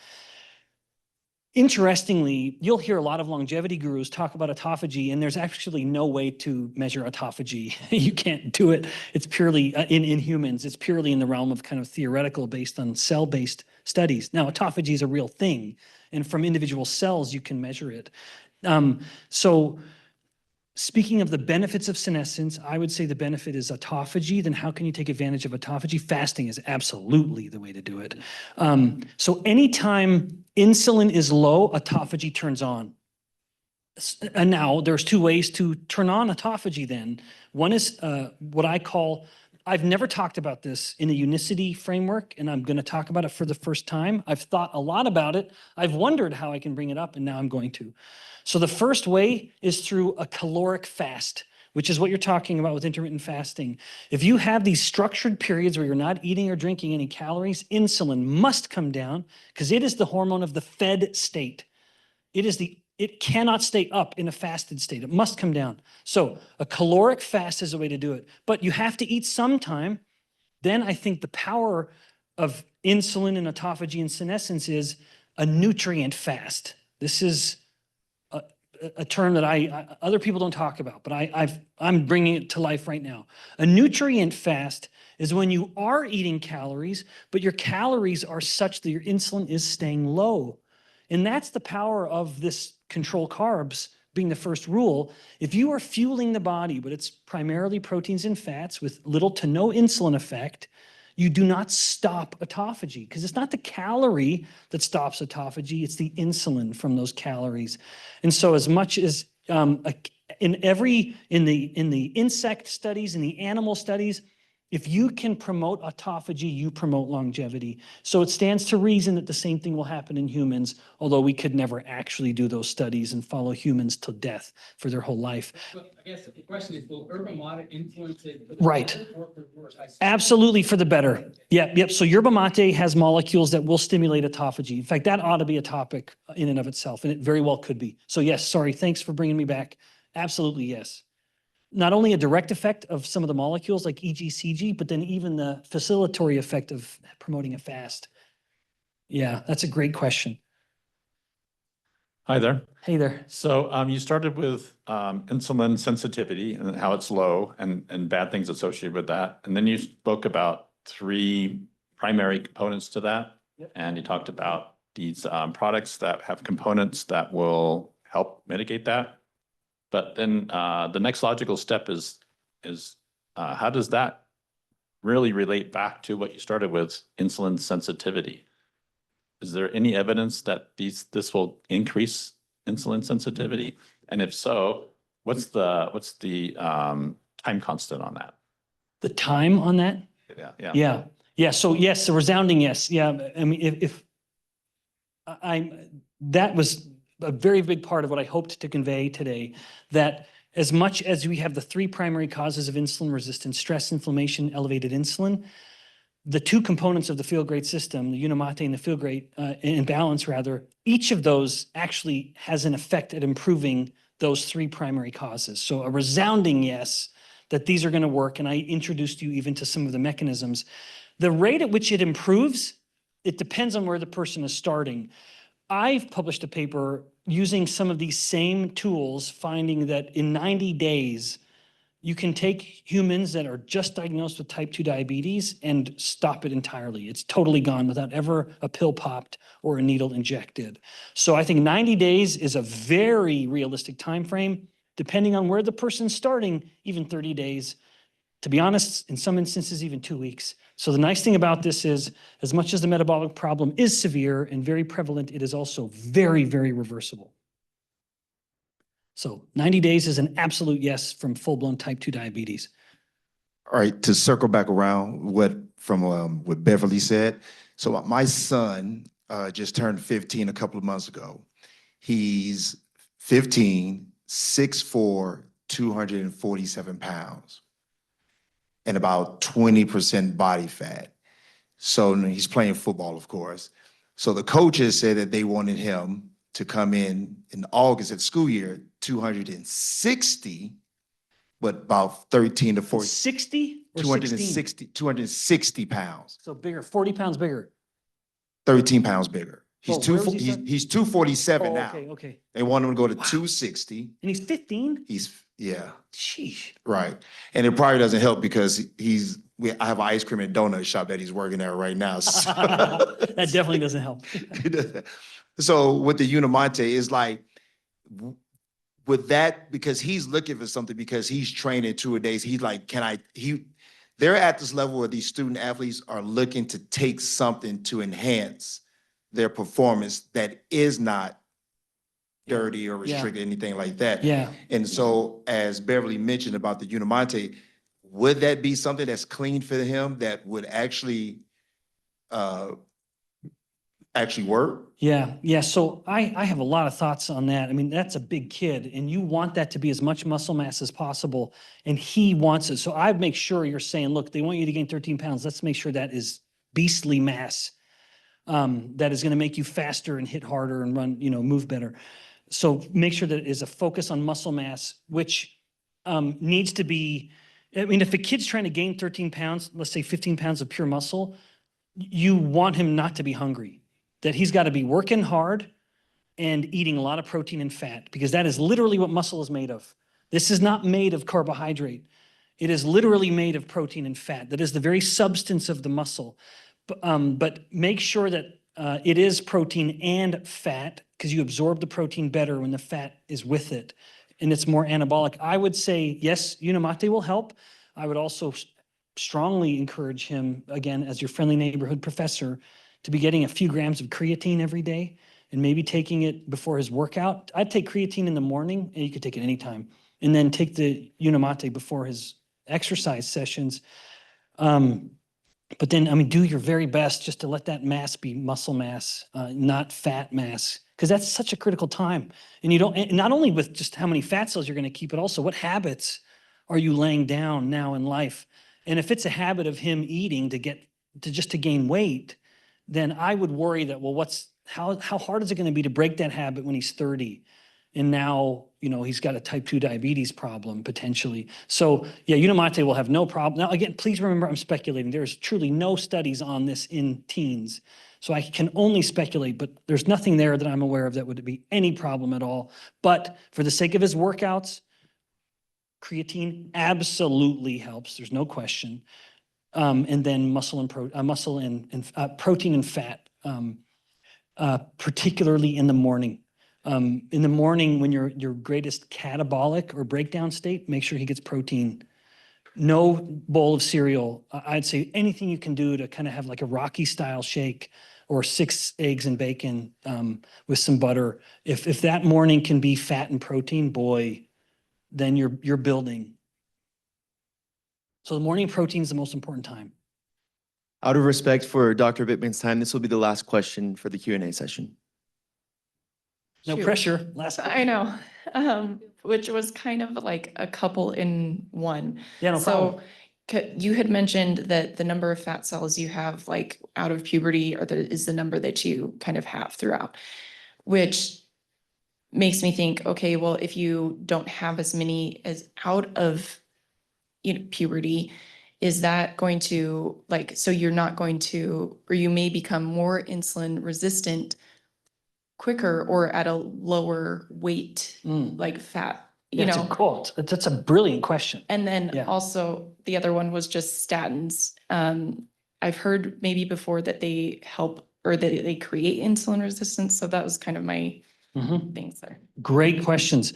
Interestingly, you'll hear a lot of longevity gurus talk about autophagy, and there's actually no way to measure autophagy. You can't do it. It's purely in humans. It's purely in the realm of kind of theoretical based on cell-based studies. Now, autophagy is a real thing, and from individual cells, you can measure it. So speaking of the benefits of senescence, I would say the benefit is autophagy. Then how can you take advantage of autophagy? Fasting is absolutely the way to do it. So anytime insulin is low, autophagy turns on. And now there's two ways to turn on autophagy then. One is what I call, I've never talked about this in a Unicity framework, and I'm going to talk about it for the first time. I've thought a lot about it. I've wondered how I can bring it up, and now I'm going to. So the first way is through a caloric fast, which is what you're talking about with intermittent fasting. If you have these structured periods where you're not eating or drinking any calories, insulin must come down because it is the hormone of the fed state. It cannot stay up in a fasted state. It must come down. So a caloric fast is a way to do it, but you have to eat sometime. Then I think the power of insulin and autophagy and senescence is a nutrient fast. This is a term that other people don't talk about, but I'm bringing it to life right now. A nutrient fast is when you are eating calories, but your calories are such that your insulin is staying low. And that's the power of this control carbs being the first rule. If you are fueling the body, but it's primarily proteins and fats with little to no insulin effect, you do not stop autophagy because it's not the calorie that stops autophagy, it's the insulin from those calories. And so as much as in the insect studies, in the animal studies, if you can promote autophagy, you promote longevity. So it stands to reason that the same thing will happen in humans, although we could never actually do those studies and follow humans to death for their whole life. But I guess the question is, will urban mate influence it? For the Right. better or for worse? Absolutely for the better. Yep. So yerba mate has molecules that will stimulate autophagy. In fact, that ought to be a topic in and of itself, and it very well could be. So yes, sorry, thanks for bringing me back. Absolutely, yes. Not only a direct effect of some of the molecules like EGCG, but then even the facilitatory effect of promoting a fast. Yeah, that's a great question. Hi there. Hey there. So you started with insulin sensitivity and how it's low and bad things associated with that. And then you spoke about 3 primary components to that. Yep. And you talked about these products that have components that will help mitigate that. But then the next logical step is how does that really relate back to what you started with, insulin sensitivity? Is there any evidence that this will increase insulin sensitivity? And if so, what's the time constant on that? The time on that? Yeah. Yeah. So yes, a resounding yes. Yeah. I mean, that was a very big part of what I hoped to convey today, that as much as we have the 3 primary causes of insulin resistance, stress, inflammation, elevated insulin, the 2 components of the feel great system, the Unimate and the feel great imbalance rather, each of those actually has an effect at improving those 3 primary causes. So a resounding yes, that these are going to work. And I introduced you even to some of the mechanisms. The rate at which it improves, it depends on where the person is starting. I've published a paper using some of these same tools, finding that in 90 days, you can take humans that are just diagnosed with type 2 diabetes and stop it entirely. It's totally gone without ever a pill popped or a needle injected. So I think 90 days is a very realistic time frame. Depending on where the person's starting, even 30 days. To be honest, in some instances, even 2 weeks. So the nice thing about this is, as much as the metabolic problem is severe and very prevalent, it is also very, very reversible. So 90 days is an absolute yes from full-blown type 2 diabetes. All right, to circle back around what Beverly said. So my son just turned 15 a couple of months ago. He's 15, 6'4", 247 pounds, and about 20% body fat. So he's playing football, of course. So the coaches said that they wanted him to come in August at school year, 260, but about 13 to 14. 60 or 260 pounds, So bigger, 40 pounds bigger. 13 pounds bigger. He's Oh, where was he start? he's 247 Oh, now. okay, okay. They want him to go to Wow. 260. And he's 15? Yeah, Sheesh. right. And it probably doesn't help because I have an ice cream and donut shop that he's working at right now. So. That definitely doesn't help. So with the Unicity, it's like, with that, because he's looking for something, because he's training 2 a days, he's like, they're at this level where these student athletes are looking to take something to enhance their performance that is not dirty or restricted, anything like that. Yeah. And so, as Beverly mentioned about the Unicity, would that be something that's clean for him that would actually work? Yeah, yeah. So I have a lot of thoughts on that. I mean, that's a big kid, and you want that to be as much muscle mass as possible, and he wants it. So I'd make sure you're saying, look, they want you to gain 13 pounds. Let's make sure that is beastly mass that is going to make you faster and hit harder and run, move better. So make sure that it is a focus on muscle mass, which needs to be, I mean, if a kid's trying to gain 13 pounds, let's say 15 pounds of pure muscle, you want him not to be hungry. That he's got to be working hard and eating a lot of protein and fat, because that is literally what muscle is made of. This is not made of carbohydrate. It is literally made of protein and fat. That is the very substance of the muscle. But make sure that it is protein and fat, because you absorb the protein better when the fat is with it, and it's more anabolic. I would say, yes, Unicity will help. I would also strongly encourage him, again, as your friendly neighborhood professor, to be getting a few grams of creatine every day and maybe taking it before his workout. I'd take creatine in the morning, and you could take it anytime, and then take the Unicity before his exercise sessions. But then, I mean, do your very best just to let that mass be muscle mass, not fat mass, because that's such a critical time. And you don't, and not only with just how many fat cells you're going to keep, but also what habits are you laying down now in life? And if it's a habit of him eating to gain weight, then I would worry that, well, how hard is it going to be to break that habit when he's 30? And now, he's got a type 2 diabetes problem potentially. So yeah, Unicity will have no problem. Now, again, please remember, I'm speculating. There's truly no studies on this in teens. So I can only speculate, but there's nothing there that I'm aware of that would be any problem at all. But for the sake of his workouts, creatine absolutely helps. There's no question. And then muscle and protein and fat, particularly in the morning. In the morning, when your greatest catabolic or breakdown state, make sure he gets protein. No bowl of cereal. I'd say anything you can do to kind of have like a Rocky style shake, or 6 eggs and bacon with some butter. If that morning can be fat and protein, boy, then you're building. So the morning protein is the most important time. Out of respect for Dr. Bikman's time, this will be the last question for the Q&A session. No Shoot. pressure. Last. I know, which was kind of like a couple in one. Yeah, no problem. So you had mentioned that the number of fat cells you have like out of puberty is the number that you kind of have throughout, which makes me think, okay, well, if you don't have as many as out of puberty, is that going to so you're not going to, or you may become more insulin resistant quicker or at a lower weight, like fat, That's a quote. That's a brilliant question. And then also the other one was just statins. I've heard maybe before that they help, or that they create insulin resistance. So that was kind of my things there. Great questions.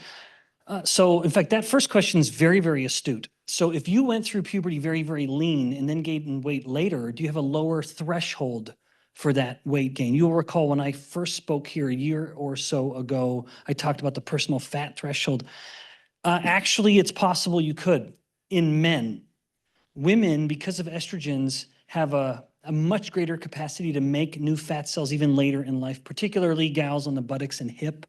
So in fact, that first question is very, very astute. So if you went through puberty very, very lean and then gained weight later, do you have a lower threshold for that weight gain? You'll recall when I first spoke here a year or so ago, I talked about the personal fat threshold. Actually, it's possible you could in men. Women, because of estrogens, have a much greater capacity to make new fat cells even later in life, particularly gals on the buttocks and hip.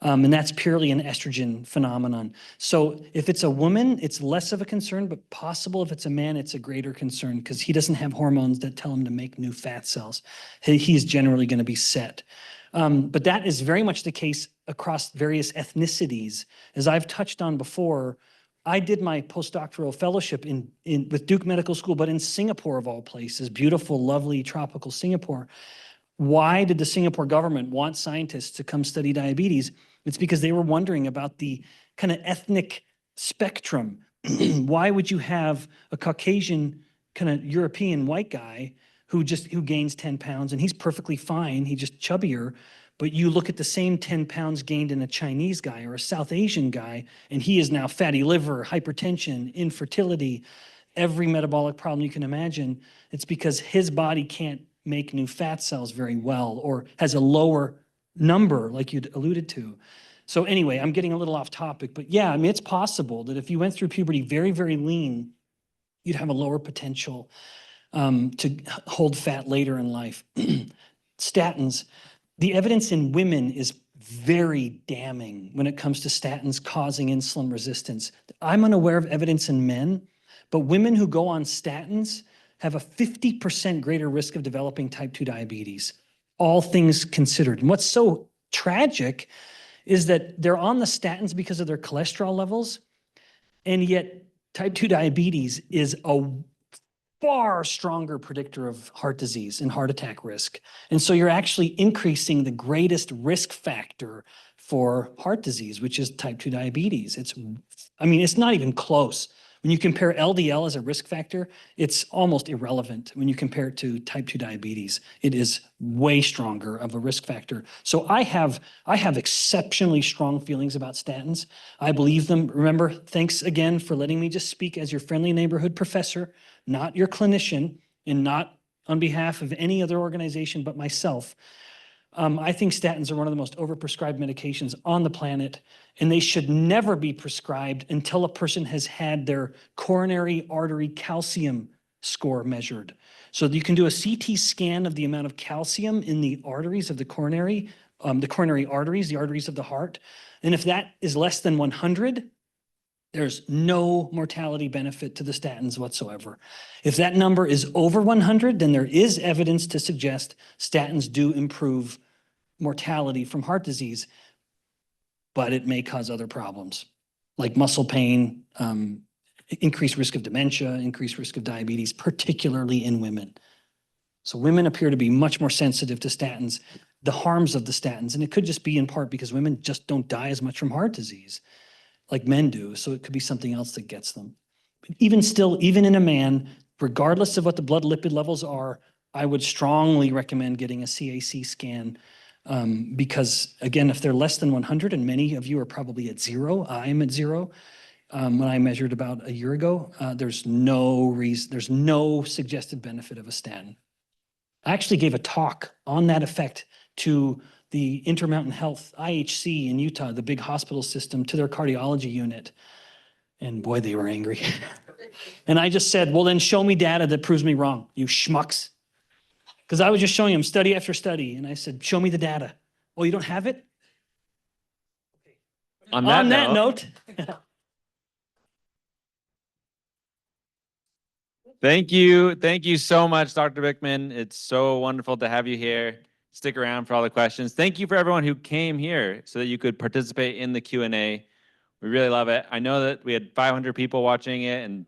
And that's purely an estrogen phenomenon. So if it's a woman, it's less of a concern, but possible if it's a man, it's a greater concern because he doesn't have hormones that tell him to make new fat cells. He's generally going to be set. But that is very much the case across various ethnicities. As I've touched on before, I did my postdoctoral fellowship with Duke Medical School, but in Singapore of all places, beautiful, lovely, tropical Singapore. Why did the Singapore government want scientists to come study diabetes? It's because they were wondering about the kind of ethnic spectrum. Why would you have a Caucasian kind of European white guy who gains 10 pounds and he's perfectly fine, he's just chubbier, but you look at the same 10 pounds gained in a Chinese guy or a South Asian guy, and he is now fatty liver, hypertension, infertility, every metabolic problem you can imagine. It's because his body can't make new fat cells very well or has a lower number like you'd alluded to. So anyway, I'm getting a little off topic, but yeah, I mean, it's possible that if you went through puberty very, very lean, you'd have a lower potential to hold fat later in life. Statins, the evidence in women is very damning when it comes to statins causing insulin resistance. I'm unaware of evidence in men, but women who go on statins have a 50% greater risk of developing type 2 diabetes, all things considered. And what's so tragic is that they're on the statins because of their cholesterol levels, and yet type 2 diabetes is a far stronger predictor of heart disease and heart attack risk. And so you're actually increasing the greatest risk factor for heart disease, which is type 2 diabetes. It's not even close. When you compare LDL as a risk factor, it's almost irrelevant when you compare it to type 2 diabetes. It is way stronger of a risk factor. So I have exceptionally strong feelings about statins. I believe them. Remember, thanks again for letting me just speak as your friendly neighborhood professor, not your clinician, and not on behalf of any other organization but myself. I think statins are one of the most overprescribed medications on the planet, and they should never be prescribed until a person has had their coronary artery calcium score measured. So you can do a CT scan of the amount of calcium in the arteries of the coronary arteries, the arteries of the heart. And if that is less than 100, there's no mortality benefit to the statins whatsoever. If that number is over 100, then there is evidence to suggest statins do improve mortality from heart disease, but it may cause other problems like muscle pain, increased risk of dementia, increased risk of diabetes, particularly in women. So women appear to be much more sensitive to statins, the harms of the statins, and it could just be in part because women just don't die as much from heart disease like men do. So it could be something else that gets them. But even still, even in a man, regardless of what the blood lipid levels are, I would strongly recommend getting a CAC scan because, again, if they're less than 100, and many of you are probably at 0, I'm at 0, when I measured about a year ago, there's no suggested benefit of a statin. I actually gave a talk on that effect to the Intermountain Health, IHC in Utah, the big hospital system, to their cardiology unit. And boy, they were angry. And I just said, well, then show me data that proves me wrong, you schmucks. Because I was just showing them study after study. And I said, show me the data. Oh, you don't have it? On that note. Thank you. Thank you so much, Dr. Bikman. It's so wonderful to have you here. Stick around for all the questions. Thank you for everyone who came here so that you could participate in the Q&A. We really love it. I know that we had 500 people watching it and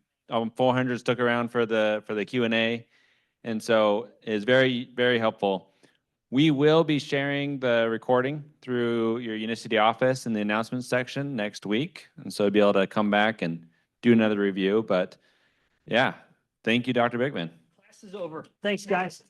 400 stuck around for the Q&A. And so it's very, very helpful. We will be sharing the recording through your Unicity office in the announcements section next week. And so you'll be able to come back and do another review. But yeah, thank you, Dr. Bikman. Class is over. Thanks, guys.